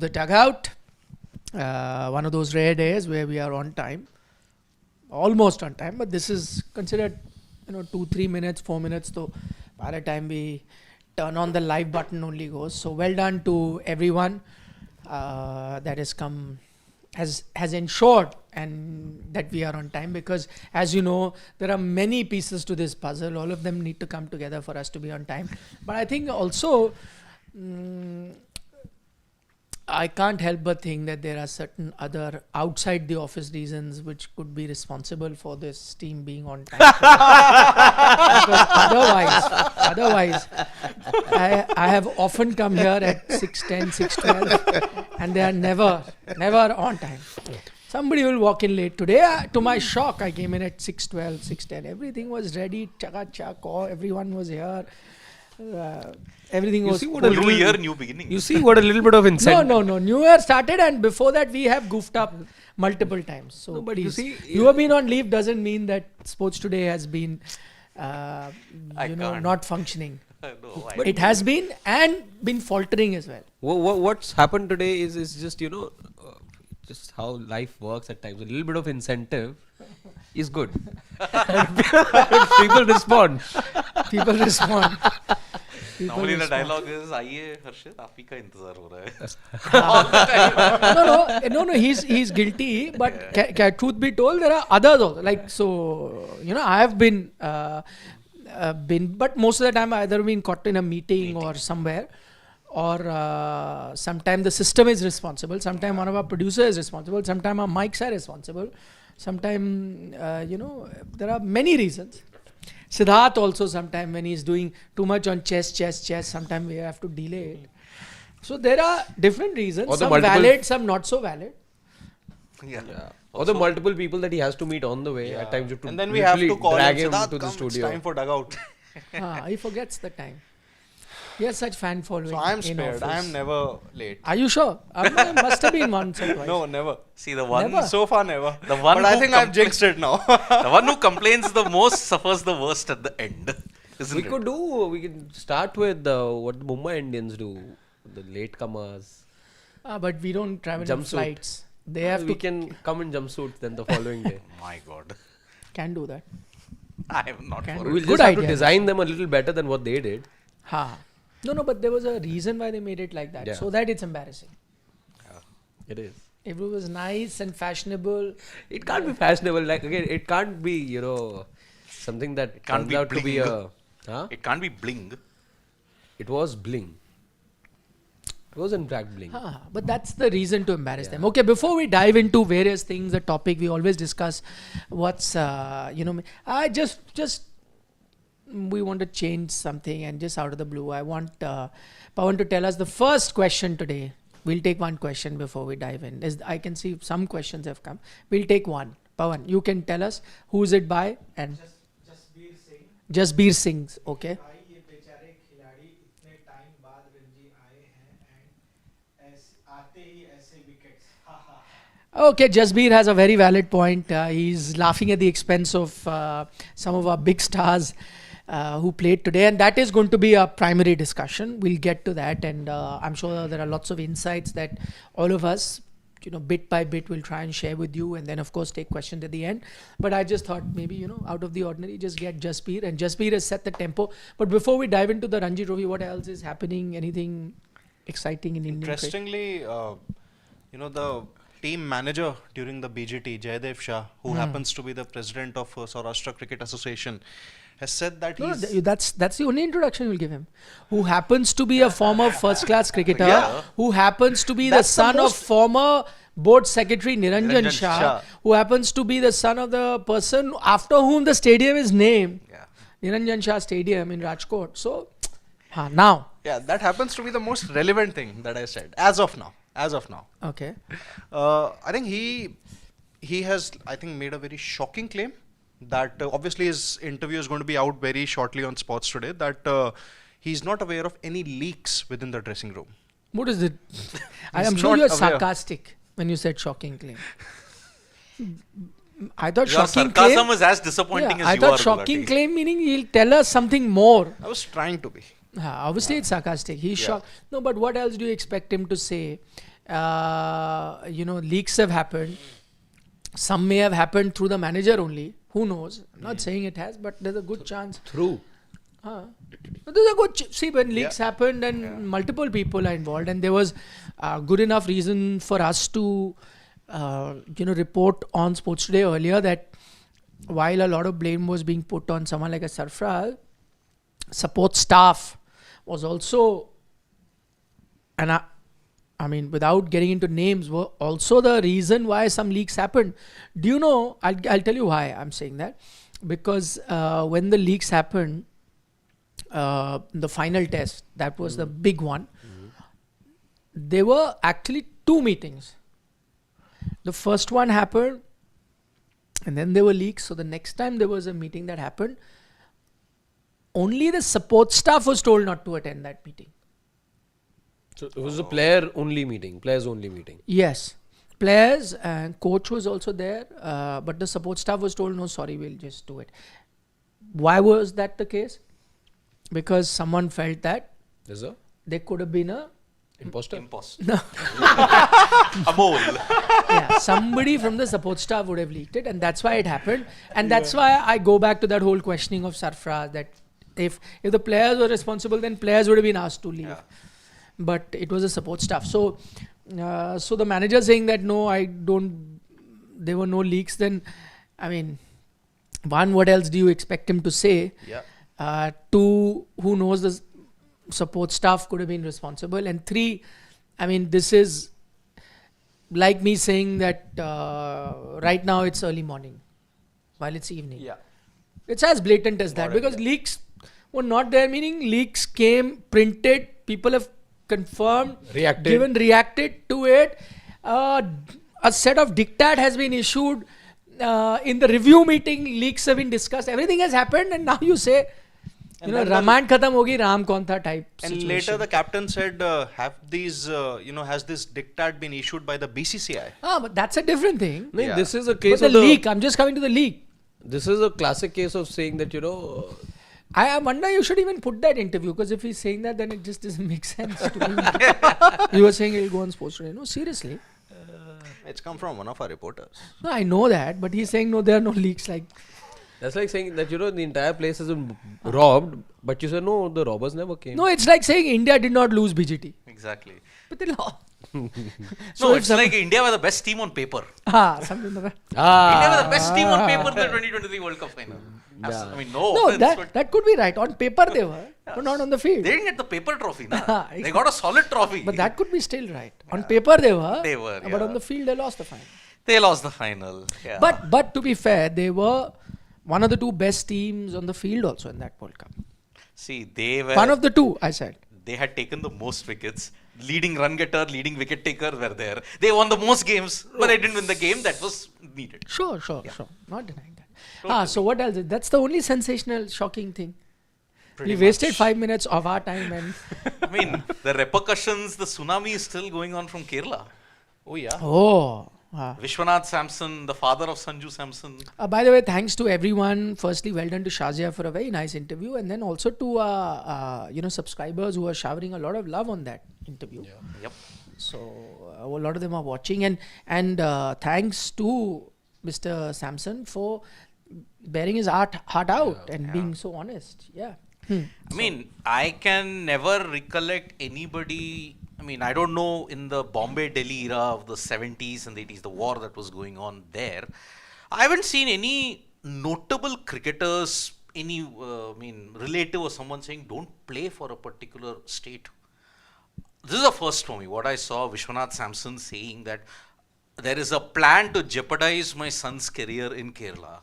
The Dugout, one of those rare days where we are on time, almost on time, but this is considered 2-3 minutes, 4 minutes, so by the time we turn on the live button only goes. So well done to everyone that has ensured and that we are on time, because as you know, there are many pieces to this puzzle. All of them need to come together for us to be on time. But I think also I can't help but think that there are certain other outside the office reasons which could be responsible for this team being on time. Because otherwise, I have often come here at 6:10, 6:12, and they are never on time. Somebody will walk in late. Today, to my shock, I came in at 6:12, 6:10. Everything was ready, chaka-chak, everyone was here. Everything was new year, new beginning. You see what a little bit of incentive. No. New year started, and before that we have goofed up multiple times. So, no, but please, you see, you have been on leave doesn't mean that Sports Today has been, not functioning. No, It has been and been faltering as well. What's happened today is just just how life works at times. A little bit of incentive is good. People respond. People respond. Normally the dialogue is, "आइए हर्षित, आप ही का इंतजार हो रहा है." No, he's guilty, but truth be told, there are others also. I have been, but most of the time I either been caught in a meeting or somewhere, or sometimes the system is responsible, sometimes one of our producers is responsible, sometimes our mics are responsible, sometimes, there are many reasons. Siddharth also sometimes when he's doing too much on chess, sometimes we have to delay it. So there are different reasons, some valid, some not so valid. Yeah. Or the multiple people that he has to meet on the way. At times you have to, and then we have to call drag him, him "Siddharth, to the come, studio. it's time for Dugout." He forgets the time. He has such fan following. So I am in spared. I office. am never late. Are you sure? I must have been once or twice. No, never. See, the Never. so far never. The one but I who think I've jinxed it now. The one who complains the most suffers the worst at the end. Isn't We it? could start with what the Mumbai Indians do, the latecomers. But we don't travel in Jumpsuit. flights. They have We to can come in jumpsuits then the following day. My God. can do that. I am not Can for we- it. We'll Good just have to idea. design them a little better than what they did. No, but there was a reason why they made it like that, Yeah. so that it's embarrassing. It is. If it was nice and fashionable, It can't be fashionable. Like again, it can't be something that can't turns be out to be bling. a. Huh? It can't be bling. It was bling. It was in fact bling. but that's the reason to embarrass them. Okay, before we dive into various things, the topic we always discuss, what's I just we want to change something, and just out of the blue, I want Pawan to tell us the first question today. We'll take one question before we dive in. I can see some questions have come. We'll take one. Pawan, you can tell us who is it by and Jasbir Singh. Okay. ये बेचारे खिलाड़ी इतने time बाद रणजी आए हैं and आते ही ऐसे wickets Okay, Jasbir has a very valid point. He's laughing at the expense of some of our big stars who played today, and that is going to be a primary discussion. We'll get to that, and I'm sure there are lots of insights that all of us, bit by bit, will try and share with you, and then of course take questions at the end. But I just thought maybe out of the ordinary, just get Jasbir, and Jasbir has set the tempo. But before we dive into the Ranji Trophy, what else is happening? Anything exciting in Indian cricket? Interestingly, the team manager during the BGT, Jaydev Shah, who happens to be the president of Saurashtra Cricket Association, has said that No, he's... that's the only introduction you'll give him. Who happens to be a former first-class cricketer, Yeah. who happens to be That's the son the of most- former board secretary Niranjan Shah, Shah. who happens to be the son of the person after whom the stadium is named, Yeah. Niranjan Shah Stadium in Rajkot. So, now. Yeah, that happens to be the most relevant thing that I said, as of now. Okay. I think he has, made a very shocking claim that obviously his interview is going to be out very shortly on Sports Today, that he's not aware of any leaks within the dressing room. What is it? I He's am sure not you're aware. sarcastic when you said shocking claim. I thought Your shocking sarcasm claim. is as disappointing Yeah, as I you thought are. shocking Gulati. claim meaning he'll tell us something more. I was trying to be. Obviously, it's sarcastic. He's shocked. No, but what else do you expect him to say? leaks have happened. Some may have happened through the manager only. Who knows? I'm not saying it has, but there's a good chance. Through. There's a good see when leaks happened and multiple people are involved, and there was good enough reason for us to report on Sports Today earlier that while a lot of blame was being put on someone like a Sarfraz, support staff was also, and I mean without getting into names, were also the reason why some leaks happened. Do you know? I'll tell you why I'm saying that, because when the leaks happened, the final test, that was the big one. There were actually 2 meetings. The first one happened and then there were leaks. So the next time there was a meeting that happened, only the support staff was told not to attend that meeting. So it was a players only meeting. Yes. Players and coach was also there, but the support staff was told, no, sorry, we'll just do it. Why was that the case? Because someone felt that there could have been a imposter. A mole. somebody from the support staff would have leaked it, and that's why it happened. And that's why I go back to that whole questioning of Sarfraz, that if the players were responsible, then players would have been asked to leave. Yeah. But it was a support staff. So the manager saying that no, there were no leaks, then I mean, one, what else do you expect him to say? Yeah. 2, who knows, the support staff could have been responsible. And 3, I mean, this is like me saying that right now it's early morning while it's evening. Yeah. It's as blatant as that, because leaks were not there, meaning leaks came, printed, people have confirmed, reacted to it. A set of diktat has been issued. In the review meeting, leaks have been discussed. Everything has happened, and now you say, Ramayana khatam hogi, Ram kaun tha type And situation. later the captain said, has this diktat been issued by the BCCI? But that's a different thing. No, this is a case But of the leak, I'm just coming to the leak. This is a classic case of saying that, I wonder you should even put that interview, because if he's saying that, then it just doesn't make sense to me. You were saying he'll go on Sports Today. No, seriously. It's come from one of our reporters. No, I know that, but he's saying no, there are no leaks. Like that's like saying that, the entire place has been robbed, but you say no, the robbers never came. No, it's like saying India did not lose BGT. Exactly. But they lost. No, it's like India were the best team on paper. Something like that. India were the best team on paper in the 2023 World Cup final. I mean, no, that could be right. On paper they were, but not on the field. They didn't get the paper trophy, na? They got a solid trophy. But that could be still right. On paper they were, but yeah. on the field they lost the final. They lost the final. Yeah. But to be fair, they were one of the 2 best teams on the field also in that World Cup. See, they were one of the 2, I said. They had taken the most wickets. Leading run getter, leading wicket taker were there. They won the most games, but they didn't win the game that was needed. Sure. Not denying that. Totally. So what else? That's the only sensational, shocking thing. We wasted 5 minutes of our time, and I mean, the repercussions, the tsunami is still going on from Kerala. Oh yeah. Vishwanath Samson, the father of Sanju Samson. By the way, thanks to everyone. Firstly, well done to Shazia for a very nice interview, and then also to subscribers who are showering a lot of love on that interview. Yeah. Yep. So a lot of them are watching, and thanks to Mr. Samson for bearing his heart out and being so honest. Yeah. I mean, I can never recollect anybody. I mean, I don't know, in the Bombay-Delhi era of the 70s and the 80s, the war that was going on there, I haven't seen any notable cricketers, any relative or someone saying don't play for a particular state. This is the first for me. What I saw Vishwanath Samson saying that there is a plan to jeopardize my son's career in Kerala.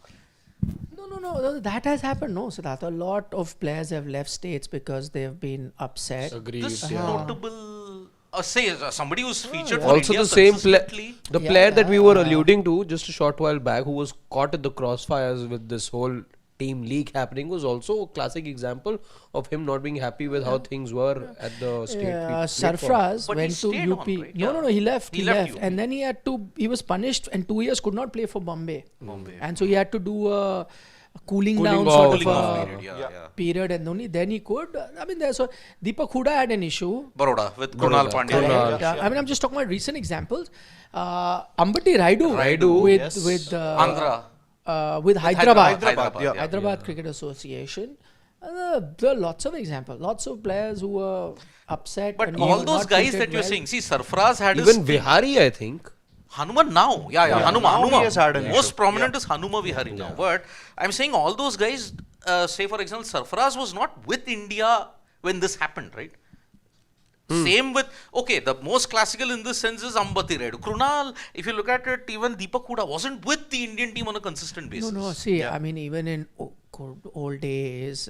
No, that has happened. No, Siddhartha, a lot of players have left states because they have been upset. Agreed. This notable, say somebody who's featured for also India the same player that we were alluding to just a short while back, who was caught in the crossfires with this whole team league happening, was also a classic example of him not being happy with how things were at the state. Sarfraz But went he to stayed UP. on, right? No, he left. He left UP. And then he was punished, and 2 years could not play for Bombay. And so he had to do a cooling Cooling down off. sort Cooling of off a period, yeah. period, and only then he could. I mean, there's so Deepak Hooda had an issue. Baroda with Krunal Pandya. Krunal. Yeah, I mean, I'm just talking about recent examples. Ambati Raidu, with yes. Andhra. with Hyderabad. Yeah. Hyderabad Cricket Association. There are lots of examples. Lots of players who were upset. But and all were those not guys treated that you're well. saying, see, Sarfaraz had Even his Vihari, I think. Hanuman now. Yeah, Hanuma. now he Hanuma. has had an Most issue. prominent is Hanuma Vihari now. But I'm saying all those guys, say for example, Sarfaraz was not with India when this happened, right? Same with, okay, the most classical in this sense is Ambati Raidu. Krunal, if you look at it, even Deepak Hooda wasn't with the Indian team on a consistent basis. No, see, I mean, even in old days,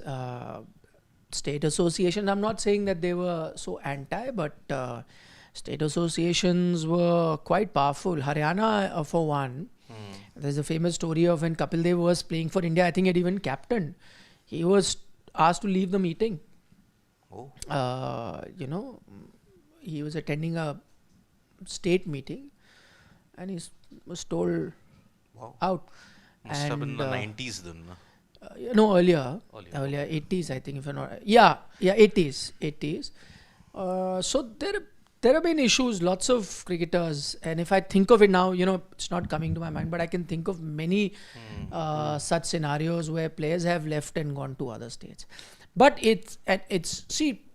state association, I'm not saying that they were so anti, but state associations were quite powerful. Haryana, for one, there's a famous story of when Kapil Dev was playing for India, I think he had even captained. He was asked to leave the meeting. Oh. He was attending a state meeting and he was told Wow. out. Must have been And, the 90s then. no, earlier, 80s, I think, if I'm not, yeah, 80s. So there have been issues, lots of cricketers, and if I think of it now, it's not coming to my mind, but I can think of many such scenarios where players have left and gone to other states. But see,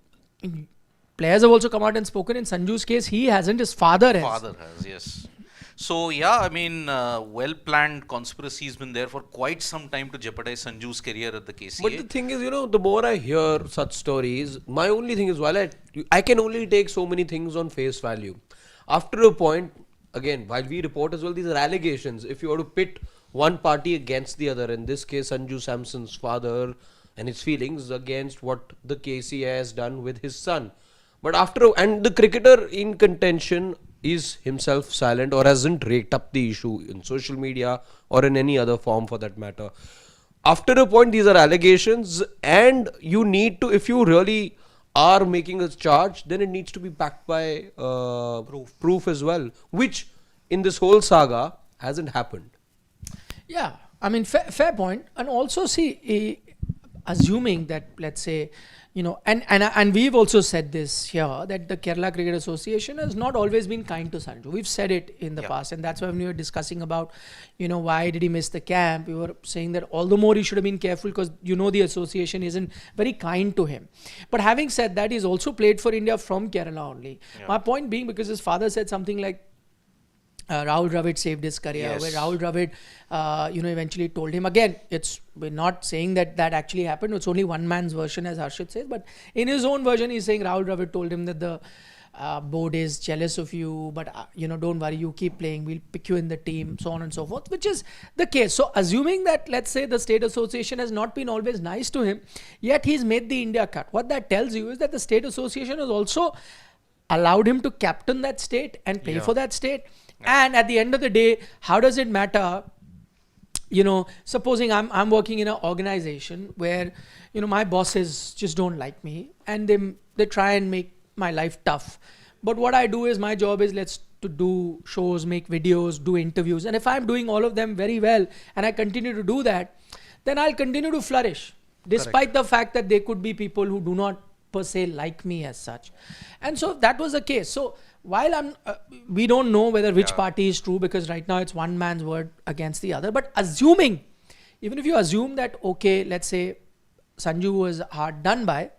players have also come out and spoken. In Sanju's case, he hasn't, his father has. Father has, yes. So, yeah, I mean, well-planned conspiracy has been there for quite some time to jeopardize Sanju's career at the KCA. But the thing is, the more I hear such stories, my only thing is, while I can only take so many things on face value. After a point, again, while we report as well, these are allegations. If you were to pit one party against the other, in this case, Sanju Samson's father and his feelings against what the KCA has done with his son. But and the cricketer in contention is himself silent or hasn't raked up the issue in social media or in any other form for that matter. After a point, these are allegations, and you need to, if you really are making a charge, then it needs to be backed by proof as well, which in this whole saga hasn't happened. Yeah, I mean, fair point. And also, see, assuming that, let's say, and we've also said this here, that the Kerala Cricket Association has not always been kind to Sanju. We've said it in the past, and that's why when we were discussing about, why did he miss the camp, we were saying that all the more he should have been careful because, the association isn't very kind to him. But having said that, he's also played for India from Kerala only. Yeah. My point being, because his father said something like, Rahul Dravid saved his career, where Rahul Dravid, eventually told him, again, we're not saying that actually happened, it's only one man's version, as Harshit says, but in his own version, he's saying Rahul Dravid told him that the board is jealous of you, but, don't worry, you keep playing, we'll pick you in the team, so on and so forth, which is the case. So, assuming that, let's say, the state association has not been always nice to him, yet he's made the India cut. What that tells you is that the state association has also allowed him to captain that state and play for that state. And at the end of the day, how does it matter? Supposing I'm working in an organization where, my bosses just don't like me and they try and make my life tough. But what I do is, my job is to do shows, make videos, do interviews. And if I'm doing all of them very well and I continue to do that, then I'll continue to flourish. Despite the fact that there could be people who do not per se like me as such. And so that was the case. So while we don't know whether which party is true, because right now it's one man's word against the other, but even if you assume that, okay, let's say Sanju was hard done by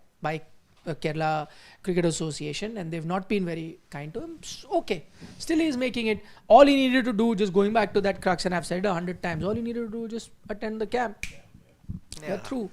Kerala Cricket Association and they've not been very kind to him, okay, still he's making it. All he needed to do, just going back to that crux, and I've said it 100 times, all he needed to do, just attend the camp. They're through.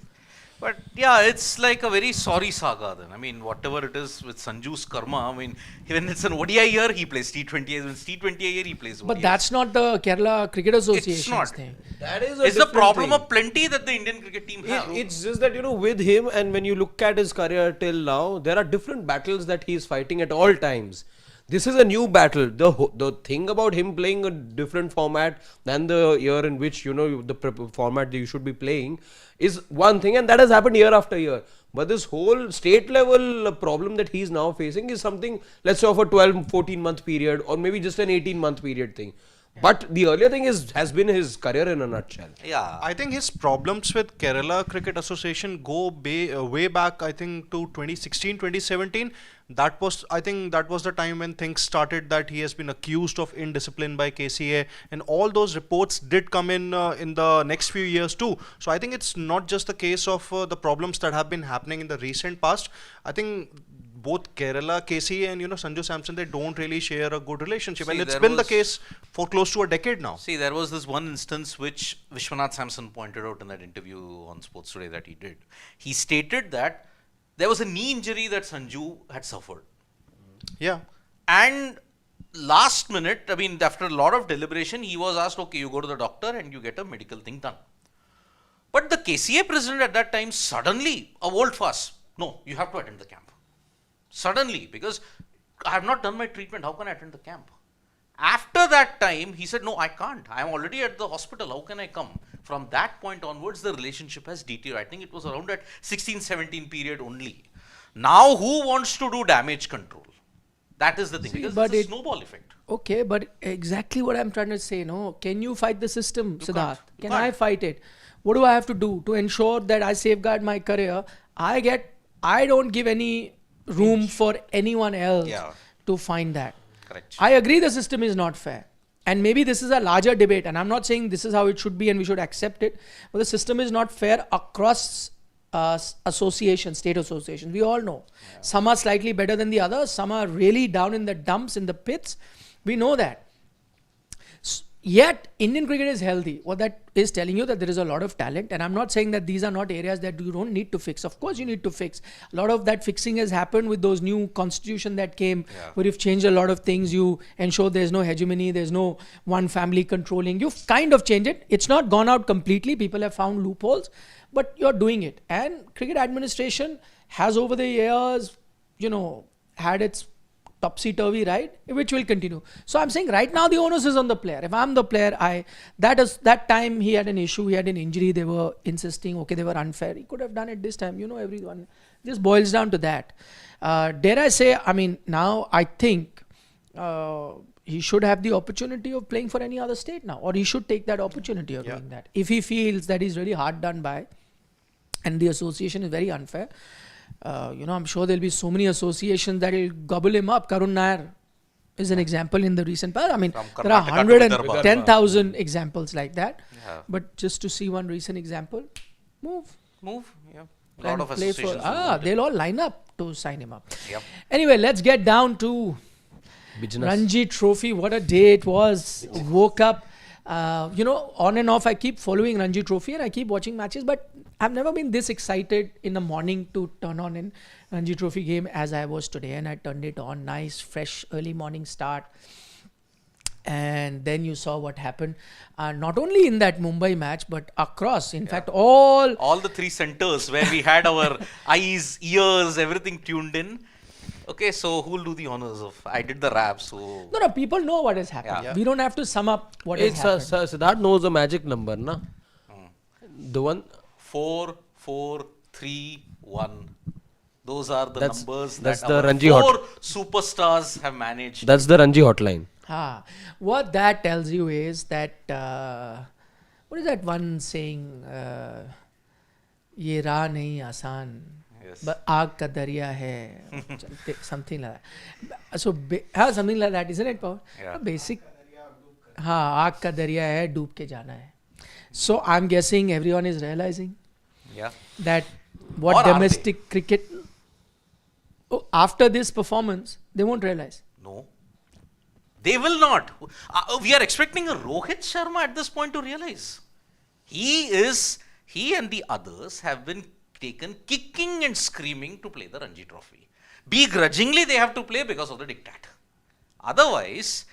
But yeah, it's like a very sorry saga then. I mean, whatever it is with Sanju's karma, I mean, when it's an ODI year, he plays T20 years. When it's T20 year, he plays ODI. But that's not the Kerala Cricket Association's not. thing. That is it's the problem of plenty that the Indian cricket team have. It's just that, with him, and when you look at his career till now, there are different battles that he is fighting at all times. This is a new battle. The thing about him playing a different format than the year in which, the format that you should be playing is one thing, and that has happened year after year. But this whole state level problem that he's now facing is something, let's say, of a 12-14 month period, or maybe just an 18-month period thing. But the earlier thing has been his career in a nutshell. Yeah. I think his problems with Kerala Cricket Association go way back, I think, to 2016, 2017. I think that was the time when things started that he has been accused of indiscipline by KCA, and all those reports did come in the next few years too. So I think it's not just the case of the problems that have been happening in the recent past. I think both Kerala, KCA and Sanju Samson, they don't really share a good relationship, See, and it's there been the was- case for close to a decade now. See, there was this one instance which Vishwanath Samson pointed out in that interview on Sports Today that he did. He stated that there was a knee injury that Sanju had suffered. Yeah. And last minute, I mean, after a lot of deliberation, he was asked, okay, you go to the doctor and you get a medical thing done. But the KCA president at that time suddenly, a volte face, no, you have to attend the camp. Suddenly, because I have not done my treatment, how can I attend the camp? After that time, he said, no, I can't. I am already at the hospital. How can I come? From that point onwards, the relationship has deteriorated. I think it was around that 16-17 period only. Now, who wants to do damage control? That is the thing. Because but it's a snowball effect. Okay, but exactly what I'm trying to say, no? Can you fight the system, Siddharth? You Can I can't. fight it? What do I have to do to ensure that I safeguard my career? I don't give any room for anyone else Yeah. to find that. Correct. I agree the system is not fair. And maybe this is a larger debate, and I'm not saying this is how it should be and we should accept it, but the system is not fair across associations, state associations. We all know. Some are slightly better than the others, some are really down in the dumps, in the pits. We know that. Yet, Indian cricket is healthy. What that is telling you that there is a lot of talent. And I'm not saying that these are not areas that you don't need to fix. Of course, you need to fix. A lot of that fixing has happened with those new constitution that came, where you've changed a lot of things. You ensure there's no hegemony, there's no one family controlling. You've kind of changed it. It's not gone out completely. People have found loopholes, but you're doing it. And cricket administration has over the years, had its topsy-turvy, right? Which will continue. So I'm saying right now the onus is on the player. If I'm the player, that time he had an issue, he had an injury, they were insisting, okay, they were unfair. He could have done it this time, everyone. This boils down to that. Dare I say, now I think he should have the opportunity of playing for any other state now, or he should take that opportunity of doing that. If he feels that he's really hard done by and the association is very unfair, I'm sure there'll be so many associations that will gobble him up. Karun Nair is an example in the recent past. From There are Karnataka to Vidarbha. 110,000 examples like that. Yeah. But just to see one recent example, move. Yeah. A lot and of play associations. they'll all line up to sign him up. Yep. Anyway, let's get down to Business. Ranji Trophy. What a day it was. Woke up. On and off, I keep following Ranji Trophy and I keep watching matches, but I've never been this excited in the morning to turn on an Ranji Trophy game as I was today. And I turned it on. Nice, fresh, early morning start. And then you saw what happened. Not only in that Mumbai match, but across. In fact, All the three centers where we had our eyes, ears, everything tuned in. Okay, so who will do the honors of? I did the rap, so. No, people know what has happened. Yeah. We don't have to sum up what has happened. Siddharth knows the magic number, na? The one. 4, 4, 3, 1. Those are the numbers that's that the our Ranji 4 superstars have managed. That's the Ranji hotline. What that tells you is that what is that one saying? ये राह नहीं आसान, Yes. but आग का दरिया है. Something like that. So something like that, isn't it, Paul? Yeah. Basic. आग का दरिया है, डूब के जाना है. So I'm guessing everyone is realizing Yeah. that Or what are domestic cricket. After this performance, they won't realize. No. They will not. We are expecting a Rohit Sharma at this point to realize. He and the others have been taken kicking and screaming to play the Ranji Trophy. Begrudgingly, they have to play because of the diktat. Otherwise,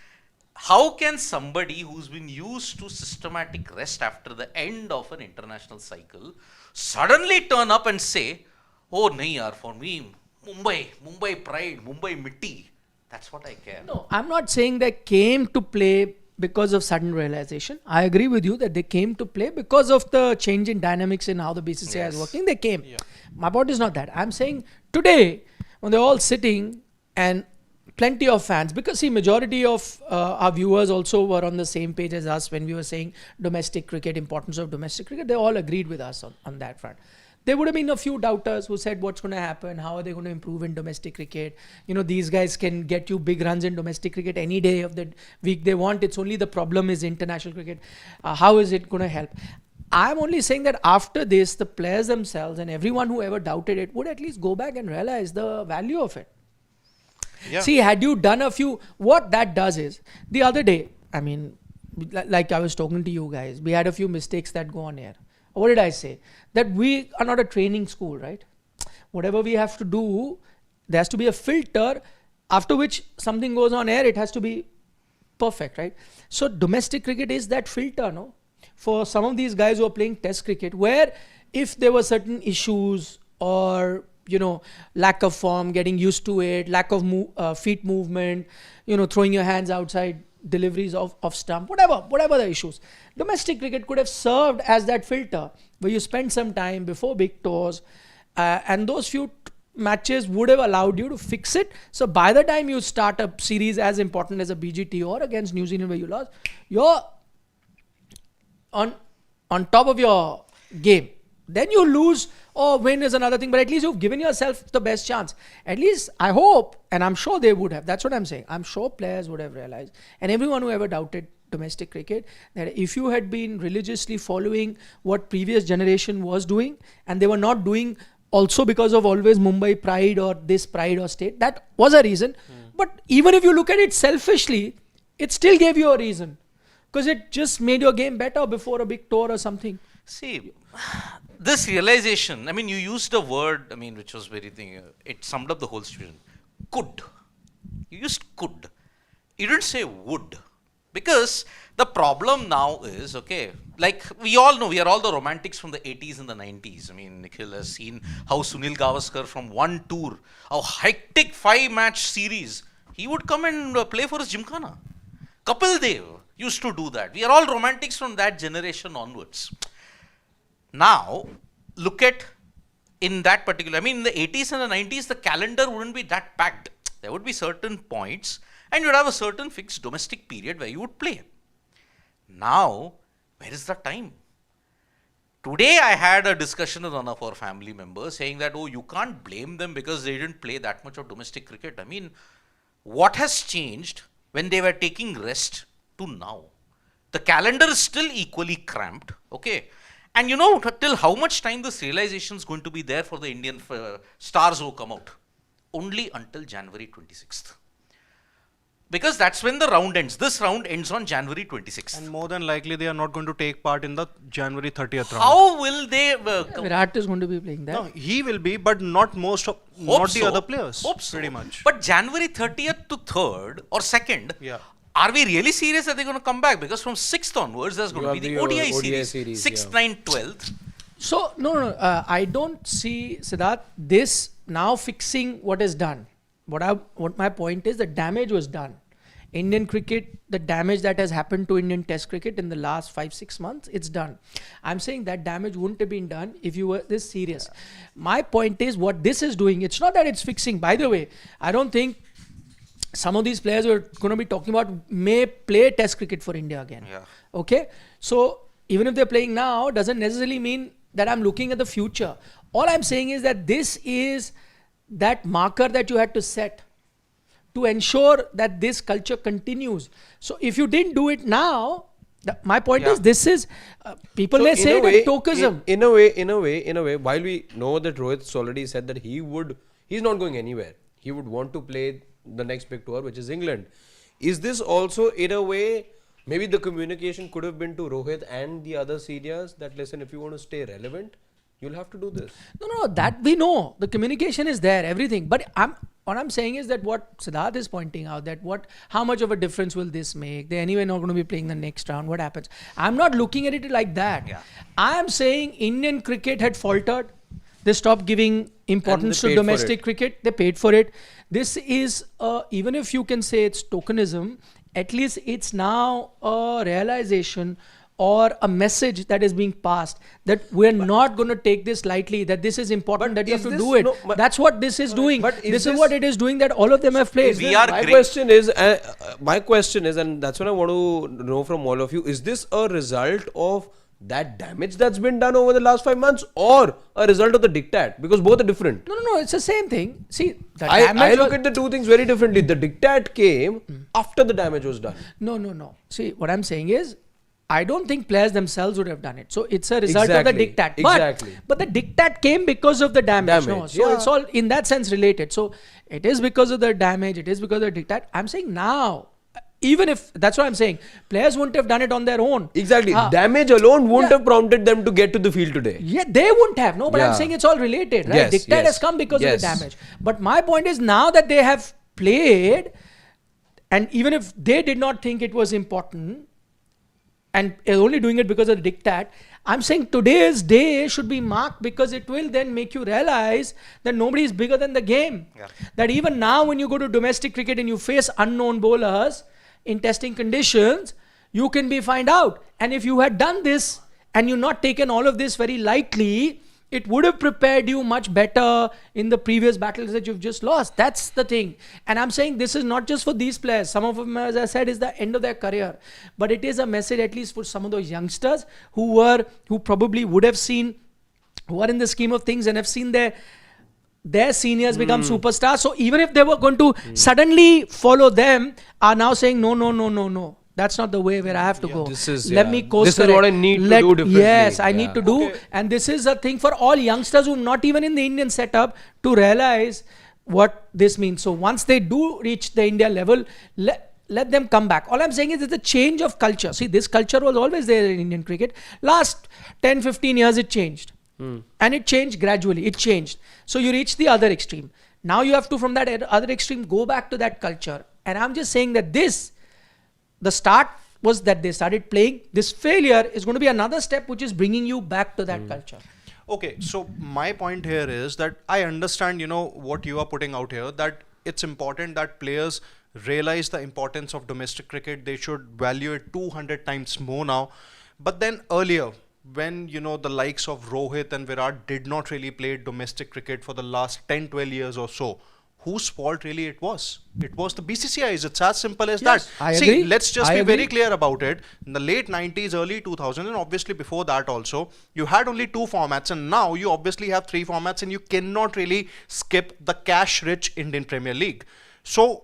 how can somebody who's been used to systematic rest after the end of an international cycle suddenly turn up and say, oh, nahi yaar, for me, Mumbai pride, Mumbai mitti. That's what I care. No, I'm not saying they came to play because of sudden realization. I agree with you that they came to play because of the change in dynamics in how the BCCI is working. They came. My point is not that. I'm saying today, when they're all sitting and plenty of fans, because see, majority of our viewers also were on the same page as us when we were saying domestic cricket, importance of domestic cricket. They all agreed with us on that front. There would have been a few doubters who said, what's going to happen? How are they going to improve in domestic cricket? You know, these guys can get you big runs in domestic cricket any day of the week they want. It's only the problem is international cricket. How is it going to help? I'm only saying that after this, the players themselves and everyone who ever doubted it would at least go back and realize the value of it. Yeah. See, had you done a few, what that does is, the other day, I mean, like I was talking to you guys, we had a few mistakes that go on air. What did I say? That we are not a training school, right? Whatever we have to do, there has to be a filter after which something goes on air, it has to be perfect, right? So domestic cricket is that filter, no? For some of these guys who are playing test cricket, where if there were certain issues or, you know, lack of form, getting used to it, lack of feet movement, you know, throwing your hands outside, deliveries of stump, whatever the issues. Domestic cricket could have served as that filter where you spend some time before big tours and those few matches would have allowed you to fix it. So by the time you start a series as important as a BGT or against New Zealand where you lost, you're on top of your game. Then you lose or win is another thing, but at least you've given yourself the best chance. At least I hope, and I'm sure they would have. That's what I'm saying. I'm sure players would have realized, and everyone who ever doubted domestic cricket, that if you had been religiously following what previous generation was doing, and they were not doing also because of always Mumbai pride or this pride or state, that was a reason. But even if you look at it selfishly, it still gave you a reason. Because it just made your game better before a big tour or something. See, this realization, I mean, you used a word, I mean, which was very thing, it summed up the whole situation. Could. You used could. You didn't say would. Because the problem now is, okay, like we all know, we are all the romantics from the 80s and the 90s. I mean, Nikhil has seen how Sunil Gavaskar from one tour, a hectic 5-match series, he would come and play for his Gymkhana. Kapil Dev used to do that. We are all romantics from that generation onwards. Now, look at in that particular, I mean, in the 80s and the 90s, the calendar wouldn't be that packed. There would be certain points and you'd have a certain fixed domestic period where you would play. Now, where is the time? Today, I had a discussion with one of our family members saying that, oh, you can't blame them because they didn't play that much of domestic cricket. I mean, what has changed when they were taking rest to now? The calendar is still equally cramped, okay? And you know till how much time this realization is going to be there for the Indian stars who come out? Only until January 26th. Because that's when the round ends. This round ends on January 26th. And more than likely, they are not going to take part in the January 30th round. How will they? Virat is going to be playing that. No, he will be, but not the other players. Hope so. Pretty much. But January 30th to 3rd or 2nd, Yeah. are we really serious that they're going to come back? Because from 6th onwards, there's going to be the ODI series. 6th, 9th, 12th. So, no, I don't see, Siddharth, this now fixing what is done. What my point is, the damage was done. Indian cricket, the damage that has happened to Indian Test cricket in the last 5-6 months, it's done. I'm saying that damage wouldn't have been done if you were this serious. Yeah. My point is, what this is doing, it's not that it's fixing. By the way, I don't think some of these players we're going to be talking about may play Test cricket for India again. Yeah. Okay? So, even if they're playing now, doesn't necessarily mean that I'm looking at the future. All I'm saying is that this is that marker that you had to set to ensure that this culture continues. So if you didn't do it now, my point is this is, people may say that tokenism. In a way, while we know that Rohit's already said that he's not going anywhere. He would want to play the next big tour, which is England. Is this also in a way, maybe the communication could have been to Rohit and the other seniors that listen, if you want to stay relevant, you'll have to do this. No, that we know. The communication is there, everything. But what I'm saying is that what Siddharth is pointing out, that how much of a difference will this make? They're anyway not going to be playing the next round. What happens? I'm not looking at it like that. Yeah. I am saying Indian cricket had faltered. They stopped giving importance to domestic cricket. They paid for it. This is, even if you can say it's tokenism, at least it's now a realization or a message that is being passed that we're not going to take this lightly, that this is important, that you have to do it. That's what this is doing. But This is what it is doing, that all of them have played. We are My great. question is, and that's what I want to know from all of you, is this a result of that damage that's been done over the last 5 months, or a result of the diktat? Because both are different. No, it's the same thing. See, the I damage look was- at the two things very differently. The diktat came after the damage was done. No. See, what I'm saying is, I don't think players themselves would have done it. So it's a result of the Exactly, diktat. exactly. But the diktat came because of the damage. No? Damage, So yeah. it's all in that sense related. So it is because of the damage. It is because of the diktat. I'm saying now, even if that's what I'm saying, players wouldn't have done it on their own. Exactly. Ah. Damage alone wouldn't Yeah. have prompted them to get to the field today. Yeah, they wouldn't have. No, but I'm Yeah. saying it's all related, right? Yes, Diktat yes, has come because of yes. the damage. But my point is, now that they have played, and even if they did not think it was important, and are only doing it because of the diktat, I'm saying today's day should be marked, because it will then make you realize that nobody is bigger than the game. Yeah. That even now, when you go to domestic cricket and you face unknown bowlers in testing conditions, you can be find out. And if you had done this and you not taken all of this very lightly, it would have prepared you much better in the previous battles that you've just lost. That's the thing. And I'm saying this is not just for these players. Some of them, as I said, is the end of their career. But it is a message, at least for some of those youngsters who probably would have seen, who are in the scheme of things and have seen their seniors become superstars. So even if they were going to suddenly follow them, are now saying, no. That's not the way where I have to go. This is- Let yeah. me course This is what I need to do differently. Yes, I Yeah. need to do. And this is a thing for all youngsters who are not even in the Indian setup to realize what this means. So once they do reach the India level, let them come back. All I'm saying is it's a change of culture. See, this culture was always there in Indian cricket. Last 10, 15 years, it changed. And it changed gradually. It changed. So you reach the other extreme. Now you have to, from that other extreme, go back to that culture. And I'm just saying that the start was that they started playing. This failure is going to be another step which is bringing you back to that culture. Okay, so my point here is that I understand, what you are putting out here, that it's important that players realize the importance of domestic cricket. They should value it 200 times more now. But then earlier, when, the likes of Rohit and Virat did not really play domestic cricket for the last 10, 12 years or so, whose fault really it was? It was the BCCI's. It's as simple as Yes, that. I See, agree. let's just I be very agree. clear about it. In the late 90s, early 2000s, and obviously before that also, you had only 2 formats, and now you obviously have 3 formats, and you cannot really skip the cash-rich Indian Premier League. So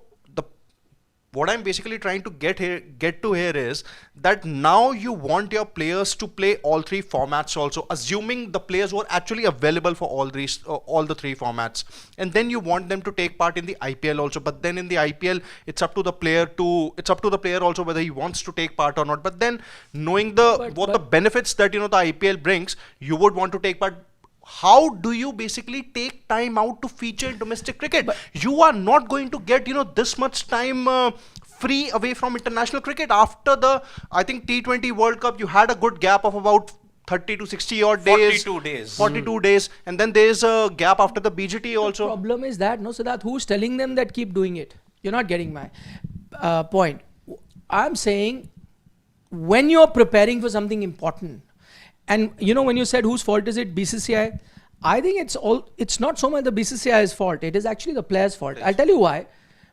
what I'm basically trying to get to here is that now you want your players to play all 3 formats also, assuming the players were actually available for all the 3 formats, and then you want them to take part in the IPL also. But then in the IPL, it's up to the player also whether he wants to take part or not. But then knowing the benefits that the IPL brings, you would want to take part. How do you basically take time out to feature in domestic cricket? You are not going to get this much time free away from international cricket. After the, I think, T20 World Cup, you had a good gap of about 30 to 60 odd days. 42 days. 42 days. And then there's a gap after the BGT also. The problem is that, no, Siddharth, who's telling them that keep doing it? You're not getting my point. I'm saying when you're preparing for something important, and when you said whose fault is it, BCCI, I think it's not so much the BCCI's fault. It is actually the players' fault. I'll tell you why.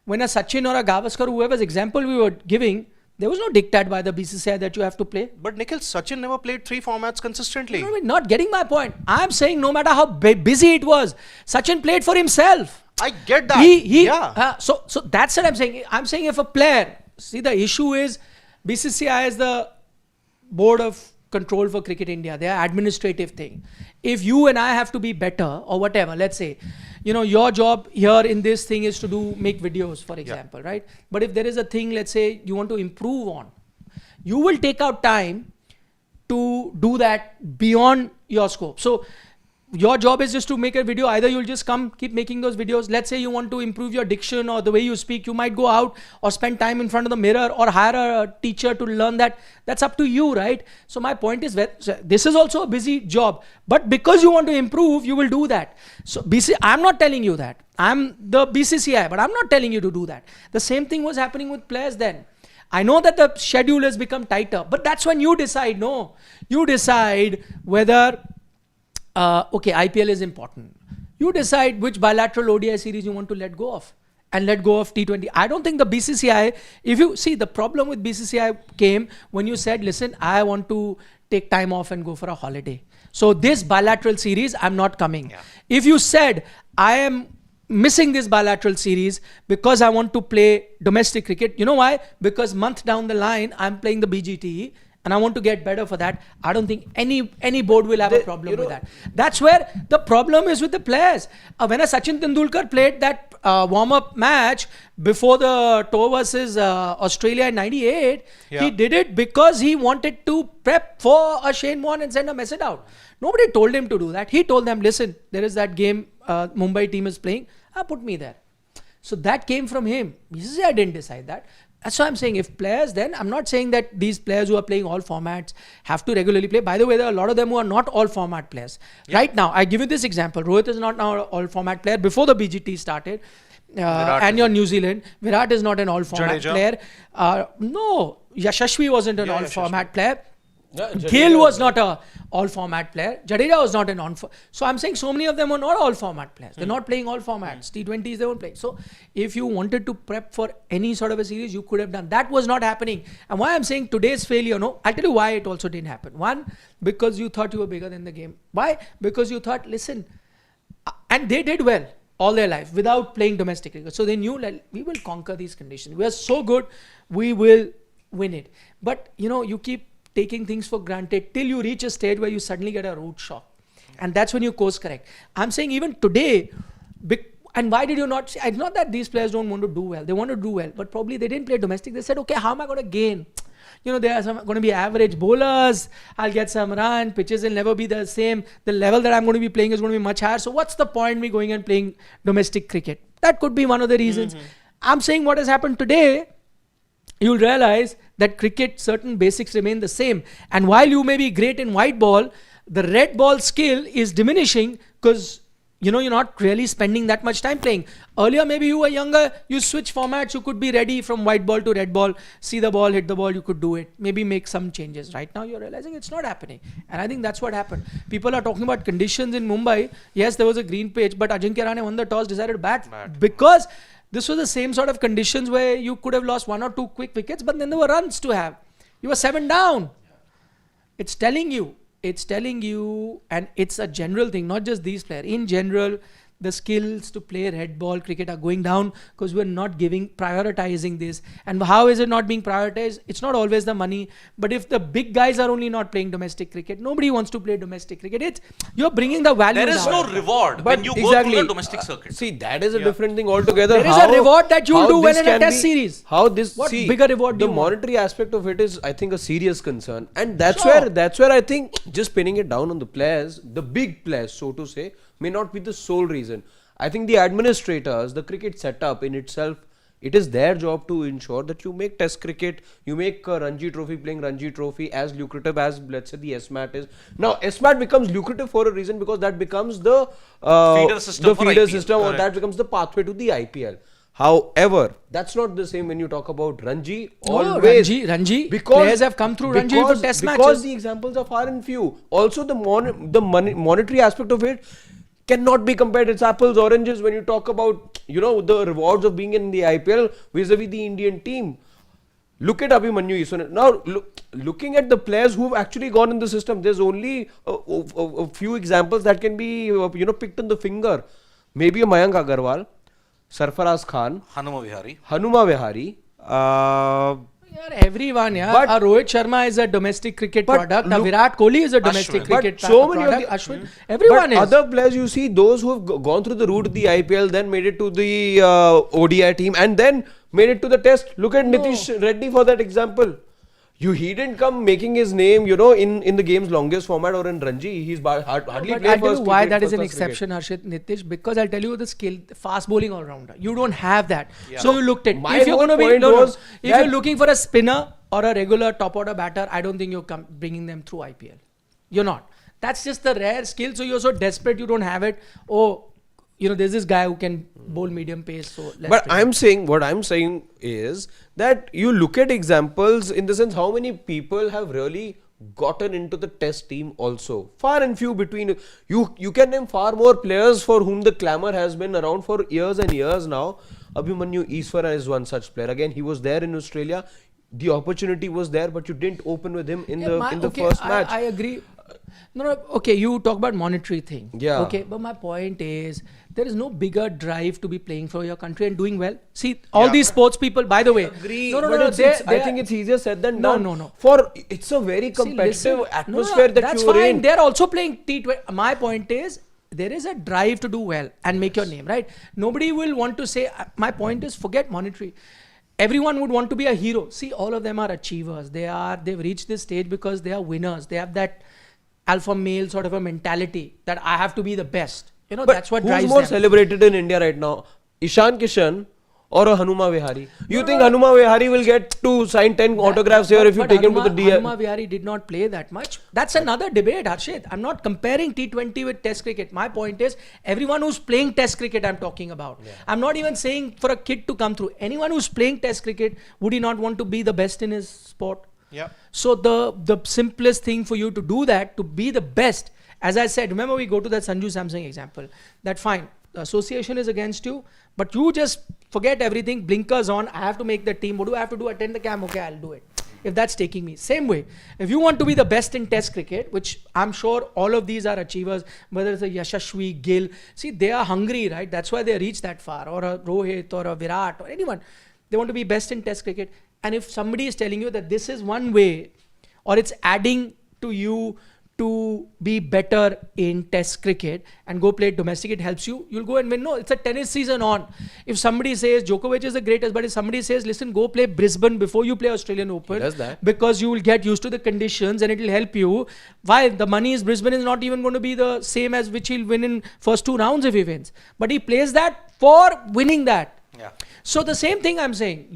When a Sachin or a Gavaskar, whoever's example we were giving, there was no diktat by the BCCI that you have to play. But Nikhil, Sachin never played 3 formats consistently. No, not getting my point. I'm saying no matter how busy it was, Sachin played for himself. I get that. So that's what I'm saying. I'm saying if a player, see, the issue is BCCI is the board of control for Cricket India. They are administrative thing. If you and I have to be better or whatever, let's say, your job here in this thing is to make videos, for example, right? But if there is a thing, let's say you want to improve on, you will take out time to do that beyond your scope. So your job is just to make a video. Either you'll just keep making those videos. Let's say you want to improve your diction or the way you speak. You might go out or spend time in front of the mirror or hire a teacher to learn that. That's up to you, right? So my point is, this is also a busy job. But because you want to improve, you will do that. So I'm not telling you that. I'm the BCCI, but I'm not telling you to do that. The same thing was happening with players then. I know that the schedule has become tighter, but that's when you decide. No, you decide whether okay, IPL is important. You decide which bilateral ODI series you want to let go of. And let go of T20. I don't think the BCCI, if you see the problem with BCCI came when you said, listen, I want to take time off and go for a holiday. So this bilateral series, I'm not coming. Yeah. If you said, I am missing this bilateral series because I want to play domestic cricket, you know why? Because month down the line, I'm playing the BGTE and I want to get better for that. I don't think any board will have a problem with that. That's where the problem is with the players. When a Sachin Tendulkar played that warm-up match before the tour versus Australia in '98, he did it because he wanted to prep for a Shane Warne and send a message out. Nobody told him to do that. He told them, listen, there is that game Mumbai team is playing. Put me there. So that came from him. I didn't decide that. That's why I'm saying if players then, I'm not saying that these players who are playing all formats have to regularly play. By the way, there are a lot of them who are not all format players. Yeah. Right now, I give you this example. Rohit is not now an all format player. Before the BGT started, and your New Zealand, Virat is not an all format player. No, Yashasvi wasn't an all format player. Gale was not a all format player. Jadeja was not an so I'm saying so many of them are not all format players. They're not playing all formats. T20s they won't play. So if you wanted to prep for any sort of a series, you could have done. That was not happening. And why I'm saying today's failure, no, I'll tell you why it also didn't happen. One, because you thought you were bigger than the game. Why? Because you thought, listen, and they did well all their life without playing domestic cricket. So they knew like we will conquer these conditions. We are so good, we will win it. But you keep taking things for granted till you reach a stage where you suddenly get a root shock. And that's when you course correct. I'm saying even today, and why did you not, it's not that these players don't want to do well, they want to do well, but probably they didn't play domestic. They said, okay, how am I going to gain? There are going to be average bowlers, I'll get some run, pitches will never be the same, the level that I'm going to be playing is going to be much higher, so what's the point me going and playing domestic cricket? That could be one of the reasons. I'm saying what has happened today, you'll realize that cricket, certain basics remain the same. And while you may be great in white ball, the red ball skill is diminishing because, you're not really spending that much time playing. Earlier, maybe you were younger, you switch formats, you could be ready from white ball to red ball, see the ball, hit the ball, you could do it. Maybe make some changes. Right now, you're realizing it's not happening. And I think that's what happened. People are talking about conditions in Mumbai. Yes, there was a green pitch, but Ajinkya Rahane won the toss, decided to bat. Because this was the same sort of conditions where you could have lost 1 or 2 quick wickets, but then there were runs to have. You were 7 down. It's telling you, and it's a general thing, not just these players. In general, the skills to play red ball cricket are going down because we're not prioritizing this. And how is it not being prioritized? It's not always the money. But if the big guys are only not playing domestic cricket, nobody wants to play domestic cricket. You're bringing the value down. There is no reward when you go through the domestic circuit. See, that is a different thing altogether. There is a reward that you'll do well in a test series. What bigger reward do you want? The monetary aspect of it is, I think, a serious concern. And that's where I think just pinning it down on the players, the big players, so to say, may not be the sole reason. I think the administrators, the cricket setup in itself, it is their job to ensure that you make test cricket, you make Ranji Trophy, playing Ranji Trophy as lucrative as, let's say, the S-MAT is. Now, S-MAT becomes lucrative for a reason because that becomes the feeder system or that becomes the pathway to the IPL. However, that's not the same when you talk about Ranji. Always. Ranji. Because players have come through Ranji for test matches. Because the examples are far and few. Also, the monetary aspect of it cannot be compared. It's apples, oranges when you talk about, the rewards of being in the IPL vis-a-vis the Indian team. Look at Abhimanyu. Now, looking at the players who have actually gone in the system, there's only a few examples that can be, picked on the finger. Maybe a Mayank Agarwal, Sarfaraz Khan, Hanuma Vihari. Everyone, but Rohit Sharma is a domestic cricket product. Virat Kohli is a domestic cricket product. Ashwin, everyone is. Other players, you see, those who have gone through the route of the IPL, then made it to the ODI team, and then made it to the test. Look at Nitish Reddy for that example. He didn't come making his name, in the game's longest format or in Ranji. He's hardly played. I'll tell you why that is an exception, Harshit, Nitish, because I'll tell you the skill, fast bowling all-rounder. You don't have that. Yeah. So you looked at, if you're looking for a spinner or a regular top-order batter, I don't think you're bringing them through IPL. You're not. That's just the rare skill. So you're so desperate you don't have it. There's this guy who can bowl medium pace. So let's But bring I'm it. saying, what I'm saying is that you look at examples in the sense how many people have really gotten into the test team also. Far and few between. You can name far more players for whom the clamour has been around for years and years now. Abhimanyu Easwara is one such player. Again, he was there in Australia. The opportunity was there, but you didn't open with him in the Okay, first match. I agree. No, okay, you talk about monetary thing. Yeah. Okay, but my point is there is no bigger drive to be playing for your country and doing well. See, all these sports people, by the way. Agree, No, but I think it's easier said than No, done. no. For it's a very See, competitive listen, atmosphere that that's you're fine. in. They're also playing T20. My point is there is a drive to do well and make your name, right? Nobody will want to say, my point is forget monetary. Everyone would want to be a hero. See, all of them are achievers. They've reached this stage because they are winners. They have that alpha male sort of a mentality that I have to be the best. You know, But that's what who's drives more them. celebrated in India right now? Ishan Kishan or a Hanuma Vihari? You think Hanuma Vihari will get to sign 10 autographs here if you take him to the DM? Hanuma Vihari did not play that much. That's another debate, Harshit. I'm not comparing T20 with Test cricket. My point is, everyone who's playing Test cricket, I'm talking about. Yeah. I'm not even saying for a kid to come through. Anyone who's playing Test cricket, would he not want to be the best in his sport? Yeah. So the simplest thing for you to do that, to be the best, as I said, remember we go to that Sanju Samson example, that fine, the association is against you, but you just forget everything, blinkers on, I have to make the team, what do I have to do, attend the camp, okay, I'll do it. If that's taking me. Same way, if you want to be the best in Test cricket, which I'm sure all of these are achievers, whether it's a Yashasvi, Gill, see, they are hungry, right? That's why they reach that far, or a Rohit, or a Virat, or anyone. They want to be best in Test cricket. And if somebody is telling you that this is one way, or it's adding to you to be better in Test cricket and go play domestic, it helps you, you'll go and win. No, it's a tennis season on. If somebody says Djokovic is the greatest, but if somebody says, listen, go play Brisbane before you play Australian Open, does that. because you will get used to the conditions and it will help you. Why? The money is, Brisbane is not even going to be the same as which he'll win in first 2 rounds if he wins. But he plays that for winning that. Yeah. So the same thing I'm saying,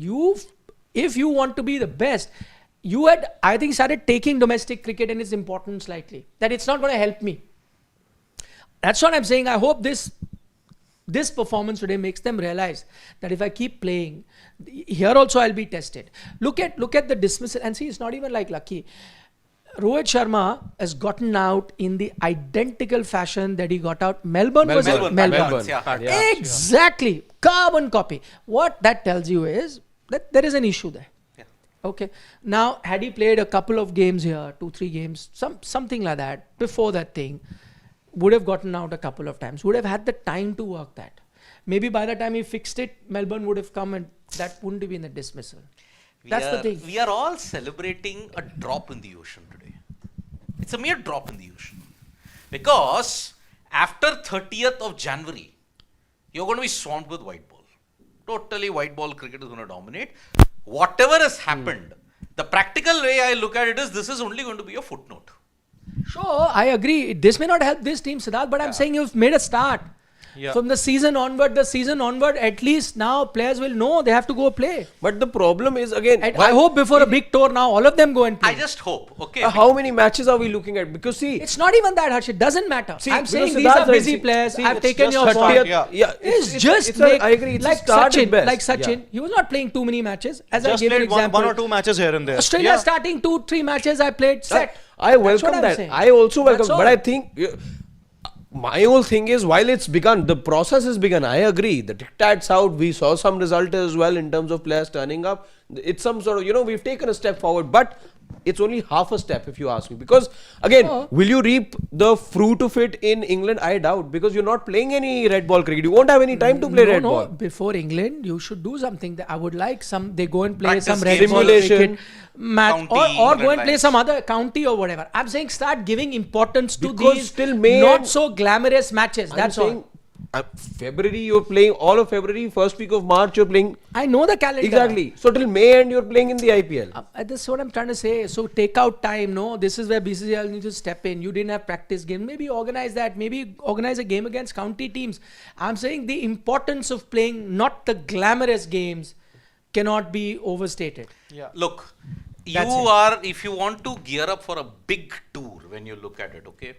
if you want to be the best, you had, I think, started taking domestic cricket and its importance slightly. That it's not going to help me. That's what I'm saying. I hope this performance today makes them realize that if I keep playing, here also I'll be tested. Look at the dismissal, and see, it's not even like lucky. Rohit Sharma has gotten out in the identical fashion that he got out. Melbourne. Yeah. Exactly. Carbon copy. What that tells you is that there is an issue there. Yeah. Okay. Now, had he played a couple of games here, 2-3 games, something like that, before that thing, would have gotten out a couple of times, would have had the time to work that. Maybe by the time he fixed it, Melbourne would have come and that wouldn't have been a dismissal. That's the thing. We are all celebrating a drop in the ocean today. It's a mere drop in the ocean. Because after 30th of January, you're going to be swamped with white ball. Totally white ball cricket is going to dominate. Whatever has happened, the practical way I look at it is this is only going to be a footnote. Sure, I agree. This may not help this team, Siddharth, but I'm saying you've made a start. Yeah. From the season onward, at least now players will know they have to go play. But the problem is, again, And I hope before a big tour now, all of them go and play. I just hope. Okay. how many matches are we looking at? Because see, It's not even that, Harsh. It doesn't matter. See, I'm because saying these Siddharth are said, busy see, players. I've it's taken just your a point. start. yeah, I agree. It's a like start at Sachin. best. Like Sachin, Yeah. he was not playing too many matches. As I Just gave an played one example, or two matches here and there. Australia Yeah. starting 2-3 matches, I played set. I That's welcome what I'm that. saying. I also welcome, That's but all. I think my whole thing is, while it's begun, the process has begun. I agree. The dictates out. We saw some result as well in terms of players turning up. It's some sort of, we've taken a step forward, but it's only half a step if you ask me. Because again, will you reap the fruit of it in England? I doubt, because you're not playing any red ball cricket. You won't have any time to play red ball. Before England, you should do something. I would like they go and play Practice some red games. ball Simulation. cricket match, County, or England go and play Lions. some other county or whatever. I'm saying start giving importance to Because these till May not and- so glamorous matches. I'm That's saying, all. February, you're playing all of February, first week of March, you're playing. I know the calendar. Exactly. So till May end, you're playing in the IPL. That's what I'm trying to say. So take out time. No, this is where BCCI needs to step in. You didn't have practice game. Maybe organize that. Maybe organize a game against county teams. I'm saying the importance of playing not the glamorous games cannot be overstated. Yeah. Look, That's it. if you want to gear up for a big tour, when you look at it, okay,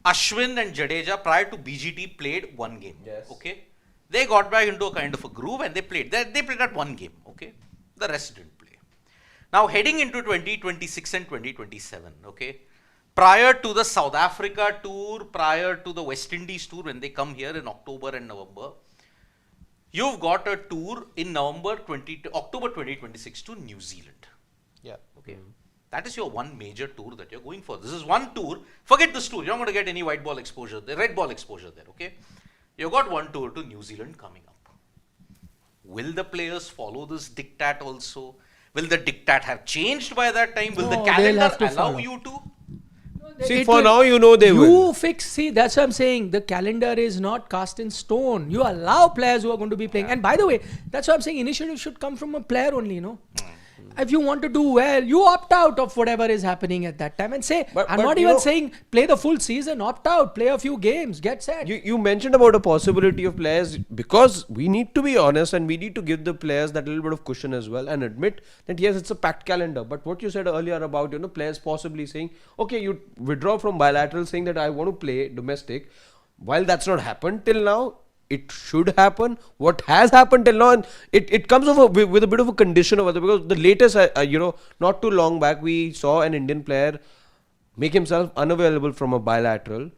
Ashwin and Jadeja prior to BGT played one game. Yes. Okay. They got back into a kind of a groove and they played. They played that one game, okay? The rest didn't play. Now, heading into 2026 and 2027, okay? Prior to the South Africa tour, prior to the West Indies tour, when they come here in October and November, you've got a tour in October 2026 to New Zealand. Yeah. Okay. That is your one major tour that you're going for. This is one tour. Forget this tour. You're not going to get any white ball exposure, the red ball exposure there, okay? You've got one tour to New Zealand coming up. Will the players follow this diktat also? Will the diktat have changed by that time? Will the No, they'll calendar have to allow follow. you to? See, It for will- now, you know they you will. fix. See, that's what I'm saying. The calendar is not cast in stone. You allow players who are going to be playing. And by the way, that's what I'm saying. Initiative should come from a player only. You know, if you want to do well, you opt out of whatever is happening at that time and say, But- I'm but not you even know- saying play the full season. Opt out, play a few games, get set. You mentioned about a possibility of players, because we need to be honest and we need to give the players that little bit of cushion as well and admit that yes, it's a packed calendar. But what you said earlier about players possibly saying, okay, you withdraw from bilateral, saying that I want to play domestic. While that's not happened till now, it should happen. What has happened till now, and it comes over with a bit of a condition over there, because the latest not too long back we saw an Indian player make himself unavailable from a bilateral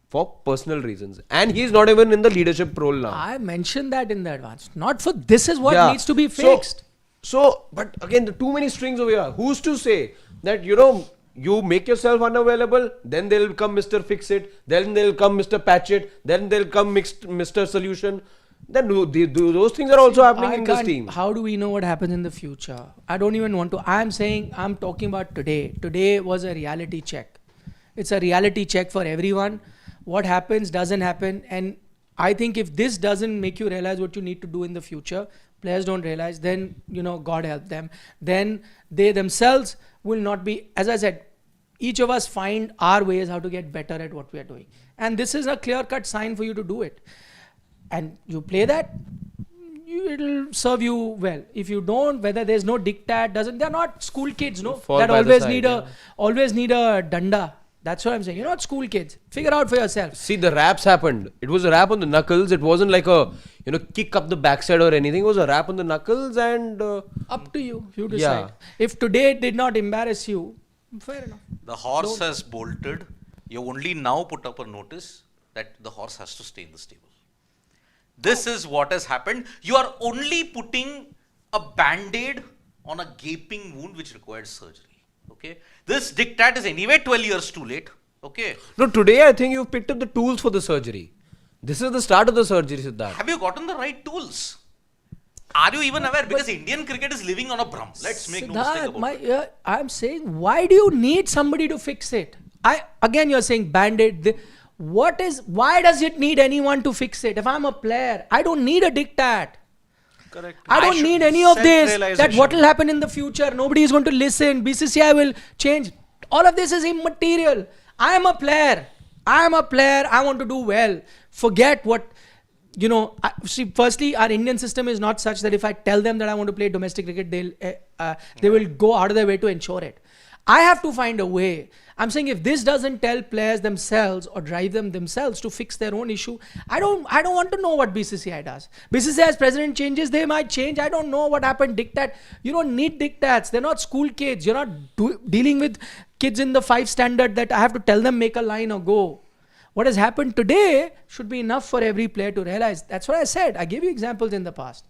for personal reasons, and he's not even in the leadership role now. I mentioned that in the advance. Not for this is what Yeah. needs to be So- fixed. So, but again, the too many strings over here. Who's to say that you make yourself unavailable, then they'll come Mr. Fix It, then they'll come Mr. Patch It, then they'll come Mr. Solution. Then those things are also happening in this team. How do we know what happens in the future? I don't even want to. I'm talking about today. Today was a reality check. It's a reality check for everyone. What happens doesn't happen. And I think if this doesn't make you realize what you need to do in the future, players don't realize, then, God help them. Then they themselves will not be, as I said, each of us find our ways how to get better at what we are doing. And this is a clear-cut sign for you to do it. And you play that, it'll serve you well. If you don't, whether there's no diktat, they're not school kids, no? Fall That by the always side, always need a danda. That's what I'm saying. You're not school kids. Figure out for yourself. See, the raps happened. It was a rap on the knuckles. It wasn't like a kick up the backside or anything. It was a rap on the knuckles, and Up to you. You decide. Yeah. If today it did not embarrass you, fair enough. The horse has bolted. You only now put up a notice that the horse has to stay in the stable. This is what has happened. You are only putting a band-aid on a gaping wound which requires surgery. Okay? This diktat is anyway 12 years too late. Okay? no. Today, I think you've picked up the tools for the surgery. This is the start of the surgery, Siddharth. Have you gotten the right tools? Are you even aware? Because Indian cricket is living on a brum. Let's make no mistake Siddharth, about it. I'm saying, why do you need somebody to fix it? Again, you're saying band-aid. Why does it need anyone to fix it? If I'm a player, I don't need a diktat. Correct. I don't need any of this. That Self-realization. what will happen in the future. Nobody is going to listen. BCCI will change. All of this is immaterial. I am a player. I want to do well. Forget what, see, firstly, our Indian system is not such that if I tell them that I want to play domestic cricket, they will go out of their way to ensure it. I have to find a way. I'm saying if this doesn't tell players themselves or drive them themselves to fix their own issue, I don't want to know what BCCI does. BCCI's president changes, they might change. I don't know what happened. Diktat. You don't need diktats. They're not school kids. You're not dealing with kids in the 5 standard that I have to tell them make a line or go. What has happened today should be enough for every player to realize. That's what I said. I gave you examples in the past.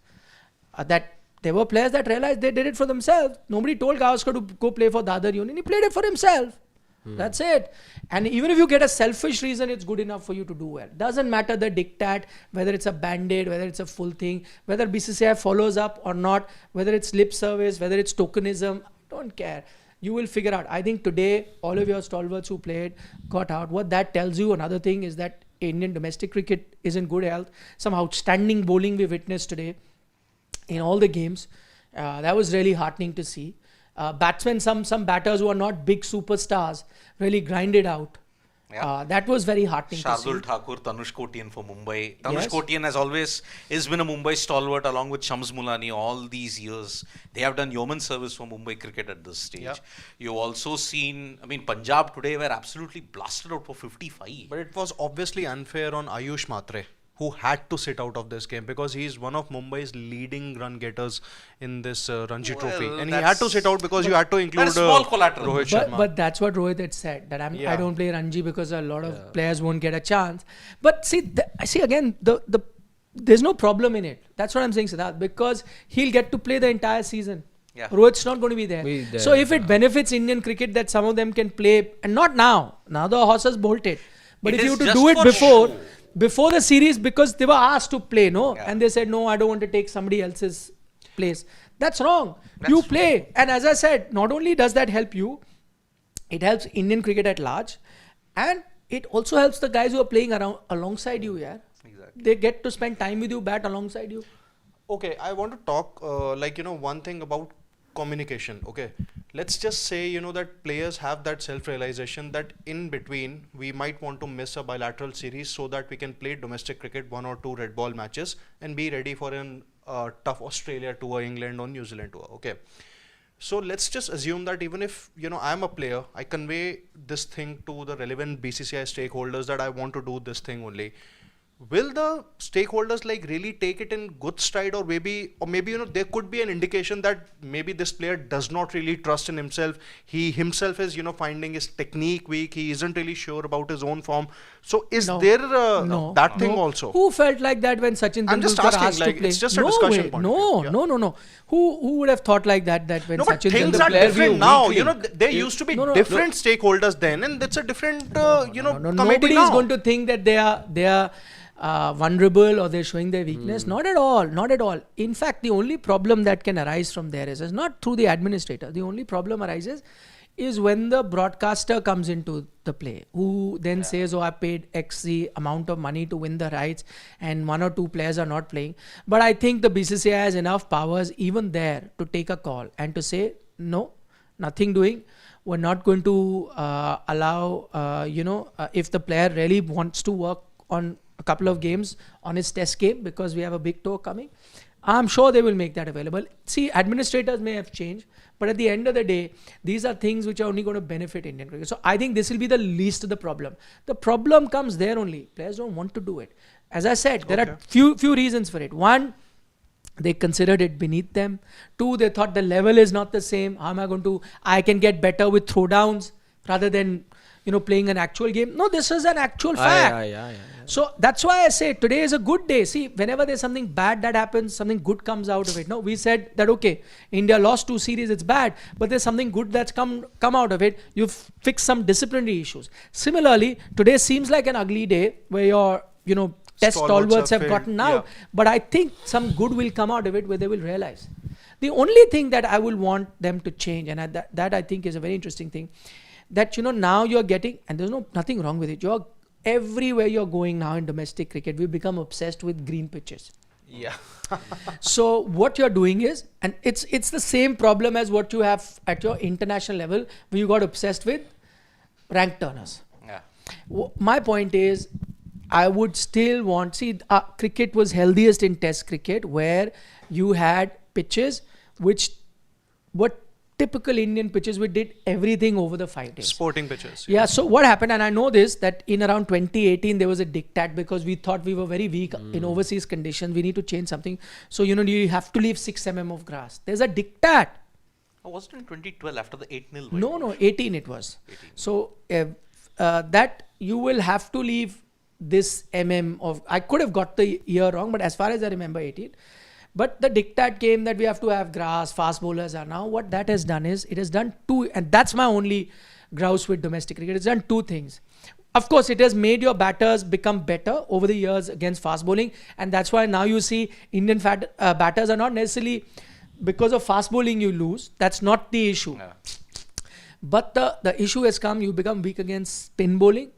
That there were players that realized they did it for themselves. Nobody told Gavaskar to go play for Dadar Union. He played it for himself. That's it. And even if you get a selfish reason, it's good enough for you to do well. Doesn't matter the diktat, whether it's a band-aid, whether it's a full thing, whether BCCI follows up or not, whether it's lip service, whether it's tokenism. Don't care. You will figure out. I think today, all of your stalwarts who played got out. What that tells you, another thing is that Indian domestic cricket is in good health. Some outstanding bowling we witnessed today in all the games. That was really heartening to see. Batsmen, some batters who are not big superstars really grinded out. Yeah. That was very heartening to see. Shardul Thakur, Tanush Kotian for Mumbai. Tanush Yes. Kotian has always been a Mumbai stalwart along with Shams Mulani all these years. They have done yeoman service for Mumbai cricket at this stage. Yeah. You've also seen, Punjab today were absolutely blasted out for 55. But it was obviously unfair on Ayush Matre. who had to sit out of this game because he's one of Mumbai's leading run getters in this Ranji Trophy, and he had to sit out because you had to include small collateral. Rohit But, Sharma. but that's what Rohit had said, that I Yeah. don't play Ranji because a lot of players won't get a chance. But see, see again, there's no problem in it. That's what I'm saying, Siddharth, because he'll get to play the entire season. Yeah. Rohit's not going to be there. So if it benefits Indian cricket that some of them can play, and not now. Now the horse has bolted. But It if you is were to just do it for before, show. before the series, because they were asked to play, no? Yeah. And they said, no, I don't want to take somebody else's place. That's wrong. You play. And as I said, not only does that help you, it helps Indian cricket at large, and it also helps the guys who are playing around alongside you. Yeah, Exactly. they get to spend time with you, bat alongside you. Okay, I want to talk one thing about communication. Okay, let's just say that players have that self-realization that in between we might want to miss a bilateral series so that we can play domestic cricket, 1 or 2 red ball matches, and be ready for an tough Australia tour, England or New Zealand tour. Okay, so let's just assume that even if I'm a player, I convey this thing to the relevant BCCI stakeholders that I want to do this thing only. Will the stakeholders really take it in good stride, or maybe there could be an indication that maybe this player does not really trust in himself. He himself is finding his technique weak. He isn't really sure about his own form. So is there that thing also? Who felt like that when Sachin I'm just Tendulkar asking, asked to play? it's just a No discussion way. point. No, Yeah. no. Who would have thought like that when No, but Sachin things Tendulkar are player different view, now. weakly. There used to be No, different stakeholders then, and it's a different committee nobody now. is going to think that they are vulnerable or they're showing their weakness. Not at all. In fact, the only problem that can arise from there is not through the administrator. The only problem arises is when the broadcaster comes into the play, who then says, I paid X the amount of money to win the rights and 1 or 2 players are not playing. But I think the BCCI has enough powers even there to take a call and to say, no, nothing doing. We're not going to allow, if the player really wants to work on a couple of games on his test game because we have a big tour coming, I'm sure they will make that available. See, administrators may have changed, but at the end of the day, these are things which are only going to benefit Indian cricket. So I think this will be the least of the problem. The problem comes there only. Players don't want to do it. As I said, there are few reasons for it. One, they considered it beneath them. 2, they thought the level is not the same. How am I can get better with throwdowns rather than, playing an actual game. No, this is an actual fact. So that's why I say today is a good day. See, whenever there's something bad that happens, something good comes out of it. No, we said that, okay, India lost 2 series, it's bad, but there's something good that's come out of it. You've fixed some disciplinary issues. Similarly, today seems like an ugly day where your, test stalwarts have gotten out. But I think some good will come out of it where they will realize. The only thing that I will want them to change, and that I think is a very interesting thing, that, now you're getting, and there's nothing wrong with it, everywhere you're going now in domestic cricket, we've become obsessed with green pitches. Yeah. So what you're doing is, and it's the same problem as what you have at your international level, where you got obsessed with rank turners. Yeah. My point is, I would still want, cricket was healthiest in test cricket where you had pitches which were typical Indian pitches. We did everything over the 5 days. Sporting pitches. Yeah, so what happened, and I know this, that in around 2018 there was a diktat because we thought we were very weak in overseas conditions. We need to change something. So, you have to leave 6 mm of grass. There's a diktat. Oh, was it in 2012 after the 8-0? No, 18 it was. 18. So, that you will have to leave this of, I could have got the year wrong, but as far as I remember 18. But the diktat came that we have to have grass, fast bowlers are now. What that has done is, it has done 2, and that's my only grouse with domestic cricket. It's done 2 things. Of course, it has made your batters become better over the years against fast bowling. And that's why now you see Indian batters are not necessarily, because of fast bowling you lose. That's not the issue. Yeah. But the issue has come, you become weak against spin bowling.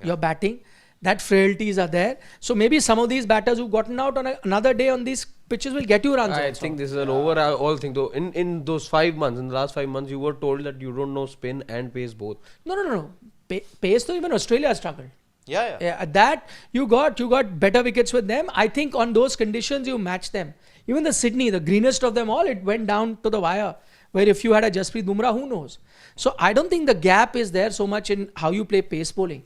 Your batting. That frailties are there. So maybe some of these batters who've gotten out on another day on these pitches will get you runs. I think this is an overall thing though. In those 5 months, in the last 5 months, you were told that you don't know spin and pace both. No. Pace, though, even Australia struggled. Yeah. That you got better wickets with them. I think on those conditions you match them. Even the Sydney, the greenest of them all, it went down to the wire. Where if you had a Jasprit Bumrah, who knows? So I don't think the gap is there so much in how you play pace bowling.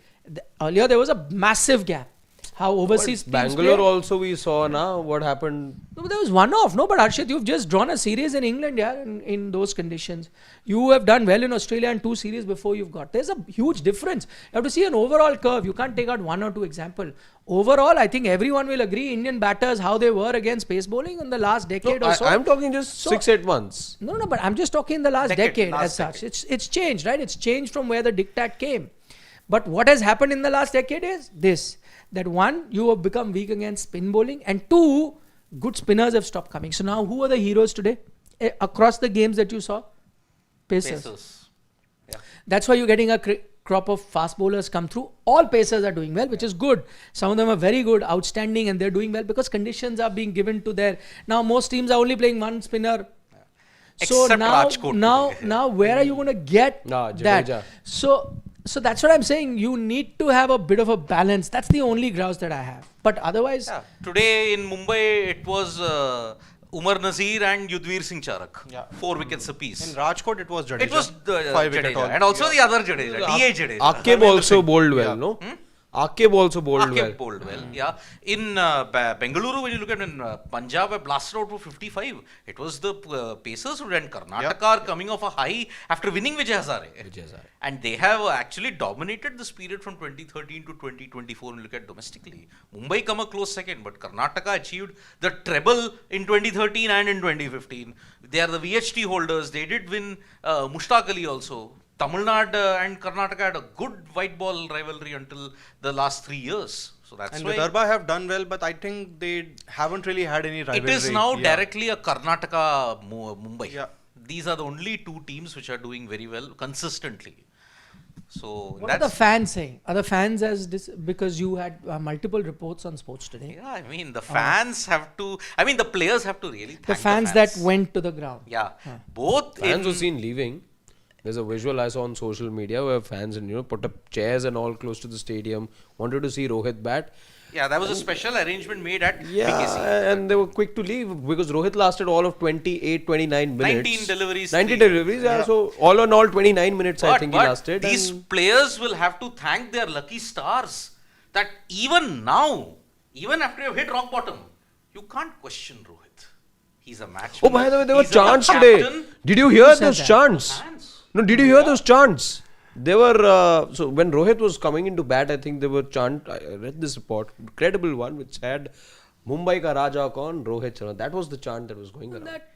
Earlier there was a massive gap. how overseas teams Bangalore play. also we saw now what happened. No, but there was one off. No, but Harshit, you've just drawn a series in England, yeah, in those conditions. You have done well in Australia and 2 series before you've got. There's a huge difference. You have to see an overall curve. You can't take out 1 or 2 example. Overall, I think everyone will agree Indian batters, how they were against pace bowling in the last decade or so. I'm talking just So- 6-8 months. No, but I'm just talking the last decade last as such. decade. It's changed, right? It's changed from where the diktat came. But what has happened in the last decade is this, that one, you have become weak against spin bowling, and two, good spinners have stopped coming. So now who are the heroes today? Across the games that you saw? Pacers. Pacers. Yeah. That's why you're getting a crop of fast bowlers come through. All pacers are doing well, which is good. Some of them are very good, outstanding, and they're doing well because conditions are being given to their. Now most teams are only playing one spinner. So Except now, Rajkot now, today. now, where are you going to get Nah, that? Jadeja. So that's what I'm saying. You need to have a bit of a balance. That's the only grouse that I have. But otherwise, Yeah. Today in Mumbai, it was Umar Nazir and Yudhvir Singh Charak. Yeah. 4 wickets apiece. In Rajkot, it was Jadeja. It was the 5 wicket Jadeja. all. And also the other Jadeja, DA Jadeja. Akeb also bowled well, Yeah. no? Akeb also bowled well. Akeb bowled well. Yeah. In Bengaluru, when you look at in Punjab, I blasted out for 55. It was the Pacers who ran. Karnataka are coming off a high after winning Vijay Hazare. And they have actually dominated this period from 2013 to 2024 when you look at domestically. Mumbai come a close second, but Karnataka achieved the treble in 2013 and in 2015. They are the VHT holders. They did win Mushtaq Ali also. Tamil Nadu and Karnataka had a good white ball rivalry until the last 3 years. So that's And why Vidarbha have done well, but I think they haven't really had any rivalry. it is now Yeah. directly a Karnataka Mumbai. Yeah. These are the only 2 teams which are doing very well consistently. So what are the fans saying? Are the fans because you had multiple reports on Sports Today? yeah, I mean the fans have to. I mean the players have to really thank The fans that went to the ground. Yeah, both Fans in were seen leaving. There's a visual I saw on social media where fans and put up chairs and all close to the stadium, wanted to see Rohit bat. yeah, that was a special arrangement made at Yeah, BKC. and they were quick to leave because Rohit lasted all of 28, 29 minutes. 19 deliveries, 19 3. deliveries, yeah. So all in all, 29 minutes I think he lasted. These and players will have to thank their lucky stars that even now, even after you've hit rock bottom, you can't question Rohit. He's a match. oh, by the way, there were chants today. Did you hear Who said those that? chants? No, did you hear those chants? They were, so when Rohit was coming into bat, I think they were I read this report, credible one, which said, Mumbai ka Raja kaun? Rohit Sharma. That was the chant that was going around. That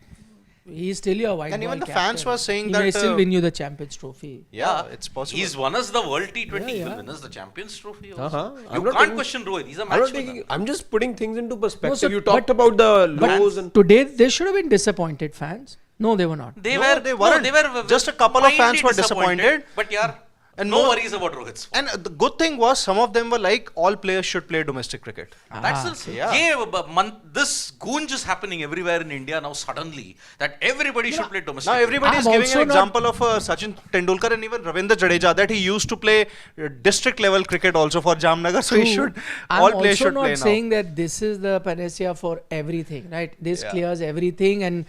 he's still your white And ball even the captain. fans were saying he that, may still win you the Champions Trophy. Yeah, it's possible. He's won us the World T20. He Yeah, will win us the Champions Trophy also. Uh-huh. I'm You not can't taking- question Rohit. He's a I'm, match not winner. taking, I'm just putting things into perspective. so- You talked but- about the But lows and today they should have been disappointed fans. No, they were not. They No, were. they weren't. They were Just a couple of mildly fans were disappointed. But yeah, And no more- worries about Rohit's. And the good thing was, some of them were like, all players should play domestic cricket. That's also, yeah. this goonj is happening everywhere in India now suddenly that everybody should play domestic. Now cricket. everybody is I'm giving also an not- example of Sachin Tendulkar and even Ravindra Jadeja that he used to play district level cricket also for Jamnagar. So he True. should, I'm all players also should not play now. saying that this is the panacea for everything, right? This Yeah. clears everything, and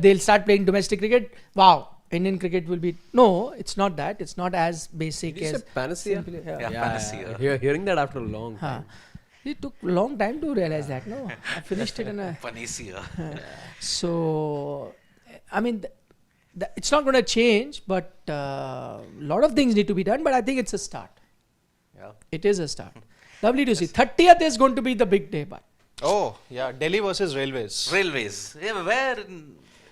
they'll start playing domestic cricket. Wow, Indian cricket will be no. It's not that. It's not as basic Did you as say panacea? simply- Yeah, panacea. Hearing that after a long Huh. time. It took a long time to realize that. No, I finished it in a. Panacea. So, I mean, it's not going to change, but a lot of things need to be done. But I think it's a start. Yeah. It is a start. Lovely to see. 30th is going to be the big day, but Oh, yeah. Delhi versus Railways. Railways. Yeah, where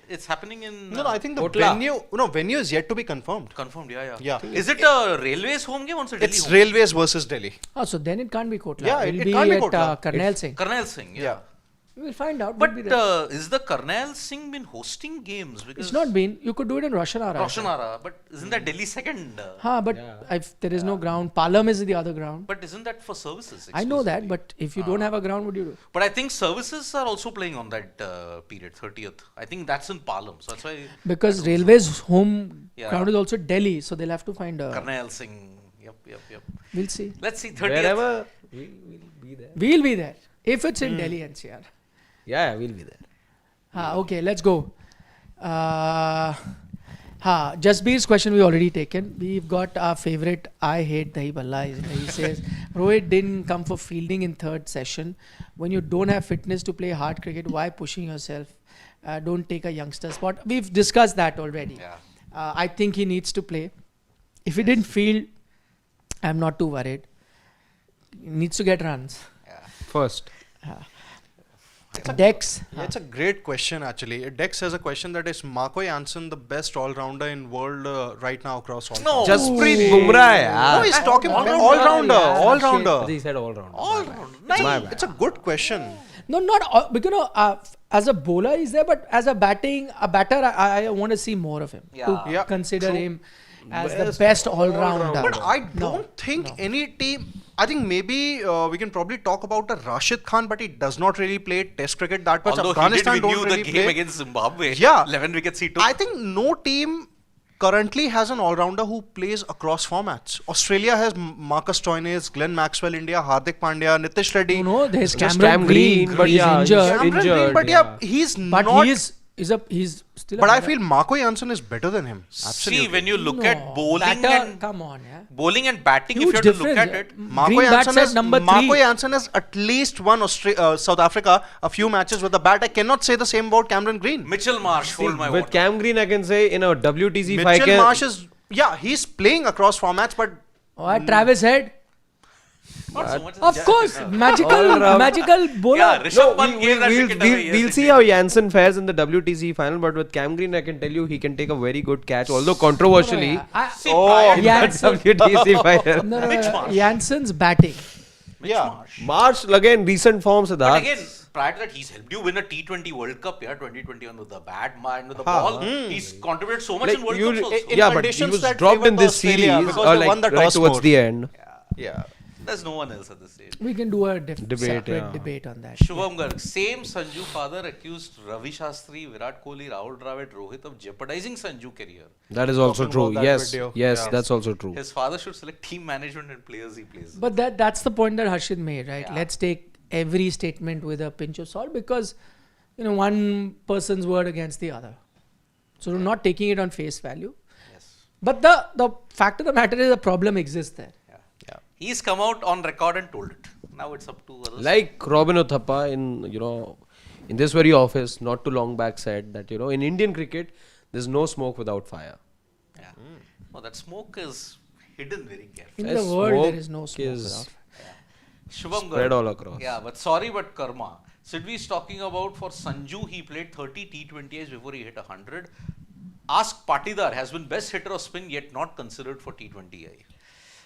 it's happening in. No, I think the Kotla. venue is yet to be confirmed. Confirmed. Yeah. Yeah. Is it a Railways home game or is it Delhi It's home? Railways versus Delhi. oh, so then it can't be Kotla. Yeah, It'll it be can't be at Kotla. Karnail Singh. Karnail Singh. Yeah. We will find out. But We'll be there. is the Karnail Singh been hosting games? Because It's not been. You could do it in Roshanara. Roshanara, but isn't that Delhi second? But if there is no ground, Palam is the other ground. But isn't that for services? I know that, exclusively? but if you don't have a ground, what do you do? But I think services are also playing on that period, 30th. I think that's in Palam. So that's why Because Railways home Yeah. ground is also Delhi, so they'll have to find a. Karnail Singh. Yep. We'll see. Let's see, 30th. Wherever we'll be there. We'll be there if it's in Delhi NCR. Yeah, we'll be there. Okay, let's go. Jasbir's question we already taken. We've got our favorite I hate Dahi Balla. He says Rohit didn't come for fielding in third session. When you don't have fitness to play hard cricket, why pushing yourself? Don't take a youngster spot. We've discussed that already. Yeah. I think he needs to play. If he didn't field, I'm not too worried. He needs to get runs. First. Dex. Yeah, it's a great question actually. Dex has a question that is Marco Jansen the best all-rounder in world right now across all? No. Jasprit Bumrah, No, yaar. he's talking All-rounder, all-rounder. yeah. All-rounder. He said all round. All round. My bad. It's a good question. No, not all, because as a bowler he's there, but as a batter, I want to see more of him. To Yeah, consider true. him as the best all-rounder. But I don't think any team. I think maybe we can probably talk about the Rashid Khan, but he does not really play Test cricket that much. Although Afghanistan he did win don't you the really game play. against Zimbabwe. Yeah. 11 wickets he took. I think no team currently has an all-rounder who plays across formats. Australia has Marcus Stoinis, Glenn Maxwell, India, Hardik Pandya, Nitish Reddy. No, there's Just Cameron Cam Green, Green, but he's yeah, injured. he's Cameron Green, injured, but yeah. he's But not. he's still. But a I batter. feel Marco Jansen is better than him. Absolutely. See, when you look No, at bowling batter, and come on, yeah. bowling and batting, Huge if you have to look difference. at it, Marco Green bats Jansen at has number Marco 3. Jansen has at least won South Africa a few matches with the bat. I cannot say the same about Cameron Green. Mitchell Marsh, hold my With water. Cam Green, I can say in a WTC if I Mitchell can. Marsh is he's playing across formats, but Or Travis Head. Not so much as Of Jack. course, All magical around. bowler. Yeah, Rishabh Pant gave that we'll, wicket away. we'll Yes, see it how did. Jansen fares in the WTC final, but with Cam Green, I can tell you he can take a very good catch, although controversially. See, prior to yeah. That WTC final. No, Mitch Marsh. Jansen's batting. Mitch Yeah. Marsh. Marsh again, recent form, But Siddharth. again, prior to that, he's helped you win a T20 World Cup, 2021 with the bat and with the ball. He's contributed so much Like in World you, Cups also. in yeah, but he conditions was that dropped in favour this Australia series, because or they like won the right toss towards more. the end. yeah. There's no one else at this stage. We can do a Debate, separate yeah. debate on that. Shubham Garg, same Sanju father accused Ravi Shastri, Virat Kohli, Rahul Dravid, Rohit of jeopardizing Sanju career. That is also Talking true. about that Yes, video. yes, Yeah. that's also true. His father should select team management and players he plays. But that's the point that Harshit made, right? Yeah. Let's take every statement with a pinch of salt because one person's word against the other. So not taking it on face value. Yes. But the fact of the matter is the problem exists there. Yeah. He's come out on record and told it. Now it's up to others. Like Robin Uthappa in this very office not too long back said that in Indian cricket there's no smoke without fire. Yeah. No, that smoke is hidden very carefully. In Yes, the world, there smoke is no smoke is without. Shubham spread Garg. all across. Yeah, but sorry, but karma. Sidvi is talking about for Sanju, he played 30 T20Is before he hit 100. Ask Patidar has been best hitter of spin yet not considered for T20I.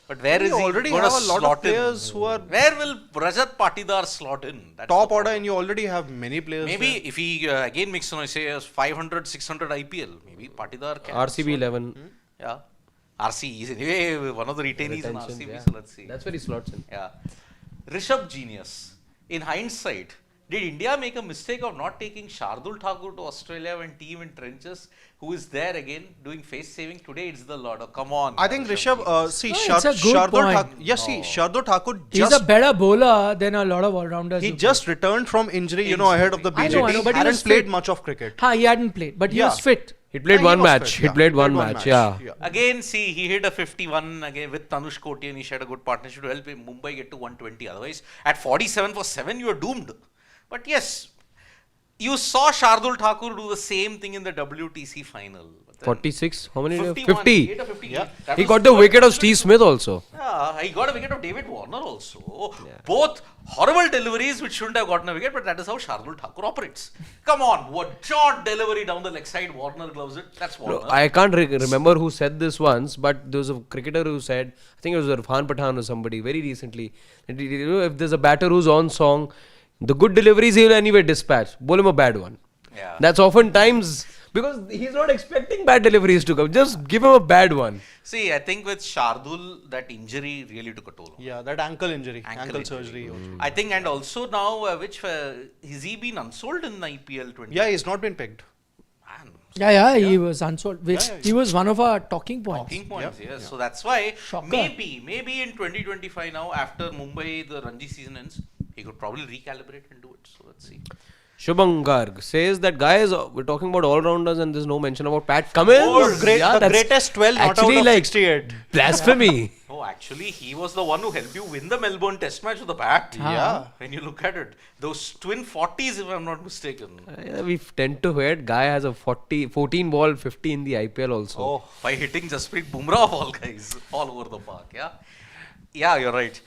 But where is You he already gonna have a lot of slot in? players who are Where will Rajat Patidar slot in? That's top the order, problem. and you already have many players. Maybe there. if he again makes say 500, 600 IPL, maybe Patidar can. RCB 11. Yeah. RC is anyway one of the retainees in Retention, RCB, yeah. so let's see. That's where he slots in. Yeah. Rishabh genius. In hindsight, did India make a mistake of not taking Shardul Thakur to Australia when team in trenches, who is there again doing face saving? Today it's the Lord. Oh, come on. I think Rishabh, see, No, it's a good Shardul point. Thakur. Yes, see, Shardul Thakur He's a better bowler than a lot of all-rounders. he who just returned from injury, ahead of the I BJP. know, but he hadn't was played fit. much of cricket. play. He hadn't played, but he Yeah. was fit. He played Yeah, one was match. fit, He yeah. played one match. Yeah. Again, see, he hit a 51 again with Tanush Koti and he shared a good partnership to help Mumbai get to 120. Otherwise, at 47 for 7, you are doomed. But yes, you saw Shardul Thakur do the same thing in the WTC final. But then 46. How many? 51, 50. He hit a 50. Yeah. That He was got the good. wicket of Steve Smith also. Yeah, he got a wicket of David Warner also. Both horrible deliveries which shouldn't have gotten a wicket, but that is how Shardul Thakur operates. Come on, what short delivery down the leg side, Warner gloves it. That's Warner. I can't remember who said this once, but there was a cricketer who said, I think it was Irfan Pathan or somebody very recently, that, if there's a batter who's on song, the good deliveries he will anyway dispatch. Bowl him a bad one. Yeah. That's oftentimes because he's not expecting bad deliveries to come. Just give him a bad one. See, I think with Shardul, that injury really took a toll. Yeah, that ankle injury, ankle injury. surgery. I think, and also now, has he been unsold in the IPL 20? Yeah, he's not been picked. Man, Yeah, he was unsold. He was one of our talking points. talking points, yes. So that's why Shocker. maybe in 2025 now, after Mumbai, the Ranji season ends, he could probably recalibrate and do it. So let's see. Shubham Garg says that guys, we're talking about all-rounders and there's no mention about Pat Cummins. The that's greatest 12 not out actually of like 68. blasphemy. Oh, actually, he was the one who helped you win the Melbourne Test match with the bat. Yeah. When you look at it, those twin 40s, if I'm not mistaken. We tend to forget guy has a 14 ball 50 in the IPL also. Oh, by hitting Jasprit Bumrah of all guys all over the park. Yeah, you're right.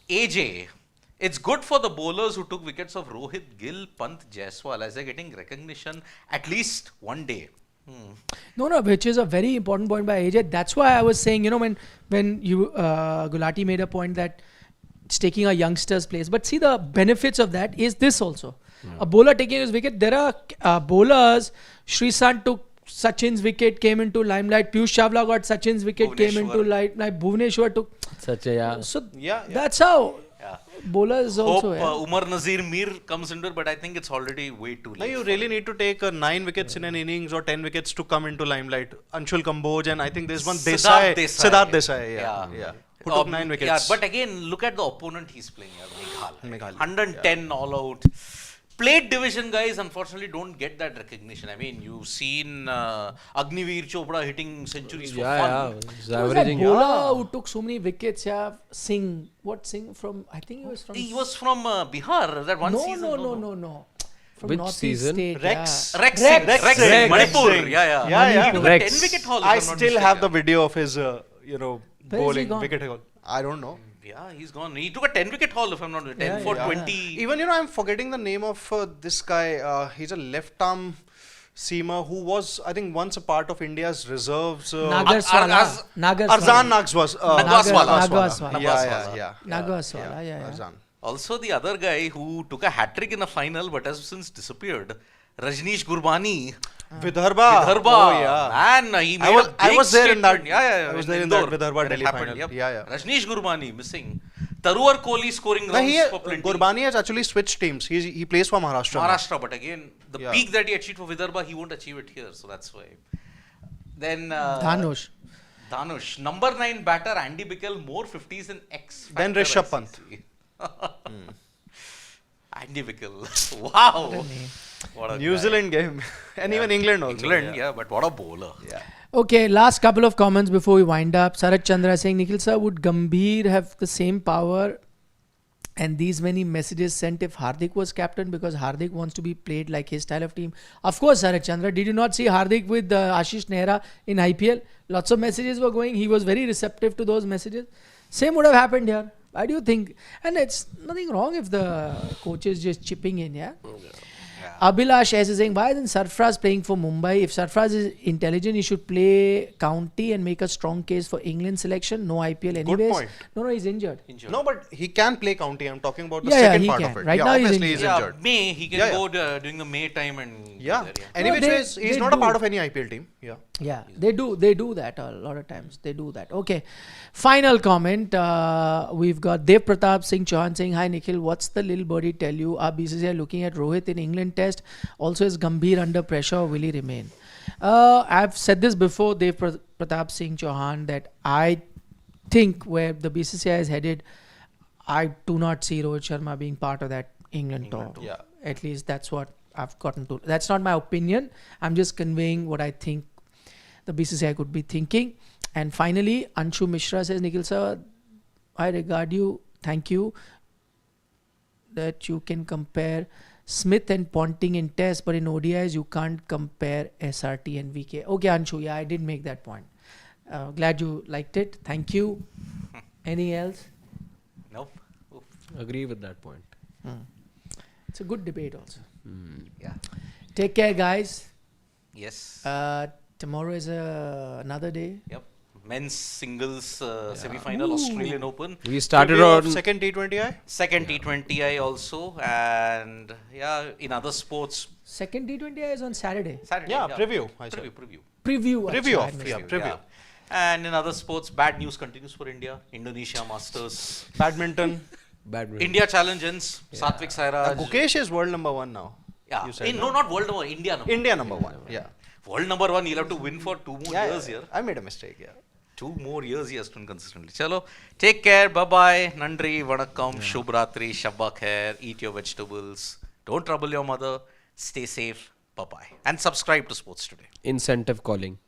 AJ, it's good for the bowlers who took wickets of Rohit, Gill, Pant, Jaiswal as they're getting recognition at least one day. No, which is a very important point by AJ. That's why I was saying, when you Gulati made a point that it's taking a youngster's place. But see, the benefits of that is this also. A bowler taking his wicket. There are bowlers. Srisant took Sachin's wicket, came into limelight. Piyush Chawla got Sachin's wicket, came into limelight. Bhuvneshwar took. Such a yeah. So Yeah. that's how Yeah. bowlers Hope also. Umar Nazir Mir comes into it, but I think it's already way too Now late. you really need to take 9 wickets in an innings or 10 wickets to come into limelight. Anshul Kamboj and I think there's one Siddharth Siddharth Desai. Yeah. Who took 9 wickets. Yeah, but again, look at the opponent he's playing here, Meghal. Meghal. 110 all out. Plate division guys unfortunately don't get that recognition. I mean, you've seen Agniveer Chopra hitting centuries for fun. He's Who was that averaging. bowler who took so many wickets? Yeah, Singh. What Singh from? I think he was from. He was from Bihar that one season. No. From Which Northeast season? State, Rex. yeah. Rex Singh, Rex Manipur. Singh. Yeah. Yeah. He took Rex. a 10 wicket haul. if I I'm not still have the mistaken. video of his, he bowling gone? wicket haul. I don't know. Yeah, he's gone. He took a 10 wicket haul if I'm not mistaken. 10 Yeah, for yeah. 20. Even, I'm forgetting the name of this guy. He's a left arm seamer who was, I think, once a part of India's reserves. Nagarswala. Arzan Nagaswala. Yeah. Nagaswala, yeah. Arzan. Also, the other guy who took a hat trick in the final but has since disappeared, Rajneesh Gurbani. Vidarbha. Oh, yeah. Man, he made I was- a I big was there in that- statement. Yeah. I was in there in that Indore Vidarbha when it Delhi happened, final. Yep. Yeah. Rajneesh Gurbani missing. Taruar Kohli scoring No, runs for plenty. Gurbani has actually switched teams. He plays for Maharashtra. now. Maharashtra, but again, the Yeah. peak that he achieved for Vidarbha, he won't achieve it here, so that's why. Then Dhanush, number 9 batter Andy Bickle, more 50s in X. Then factor Rishabh Pant. ICC. Andy Bickle, wow. What a New guy. Zealand game. And even England also. England, yeah, but what a bowler. Yeah. Okay, last couple of comments before we wind up. Sarat Chandra saying, Nikhil sir, would Gambhir have the same power and these many messages sent if Hardik was captain because Hardik wants to be played like his style of team? Of course, Sarat Chandra. Did you not see Hardik with Ashish Nehra in IPL? Lots of messages were going. He was very receptive to those messages. Same would have happened here. Why do you think? And it's nothing wrong if the coach is just chipping in, yeah? Abhilash S is saying, why isn't Sarfraz playing for Mumbai? If Sarfraz is intelligent, he should play county and make a strong case for England selection. No IPL anyways. point. No, he's injured. No, but he can play county. I'm talking about the Yeah, second he part can. of it. Right yeah, now he's obviously injured. he's injured. May, he can Yeah, go during the May time and Yeah. go there, Anyway, No, he's they not a do. part of any IPL team. Yeah. Yeah, they do that a lot of times. They do that. Okay. Final comment. We've got Dev Pratap Singh Chauhan saying, hi Nikhil, what's the little birdie tell you? Are BCCI looking at Rohit in England test? Also, is Gambhir under pressure or will he remain? I've said this before, Dev Pratap Singh Chauhan, that I think where the BCCI is headed, I do not see Rohit Sharma being part of that England tour. Yeah. At least that's what I've gotten to. That's not my opinion. I'm just conveying what I think the BCCI could be thinking. And finally, Anshu Mishra says, Nikhil sir, I regard you, thank you, that you can compare Smith and Ponting in Test, but in ODIs you can't compare SRT and VK. Okay, Anshu, yeah, I did make that point. Glad you liked it. Thank you. Any else? Nope. Oof. Agree with that point. It's a good debate also. Yeah. Take care, guys. Yes. Tomorrow is another day. Yep. Men's singles semi-final, Australian Open. We started Preview of on second T20I. Second T20I also, and yeah, in other sports, Second T20I is on Saturday. Saturday. Yeah, preview, I said. Preview. Preview. actually, Preview I of, missed yeah, it. preview. Yeah. And in other sports, bad news continues for India. Indonesia Masters, Badminton. badminton. India Challenge ends. Satvik Sairaj. Gukesh is world number 1 now. Yeah. You said, No, not world number. India number. India number 1. Yeah. World number 1. He'll have to win for 2 more years here. I made a mistake. Yeah. 2 more years he has to win consistently. Chalo, take care. Bye bye. Nandri, Vanakkam, Shubh Ratri, Shabba Khair. Eat your vegetables. Don't trouble your mother. Stay safe. Bye-bye. And subscribe to Sports Today. Incentive calling.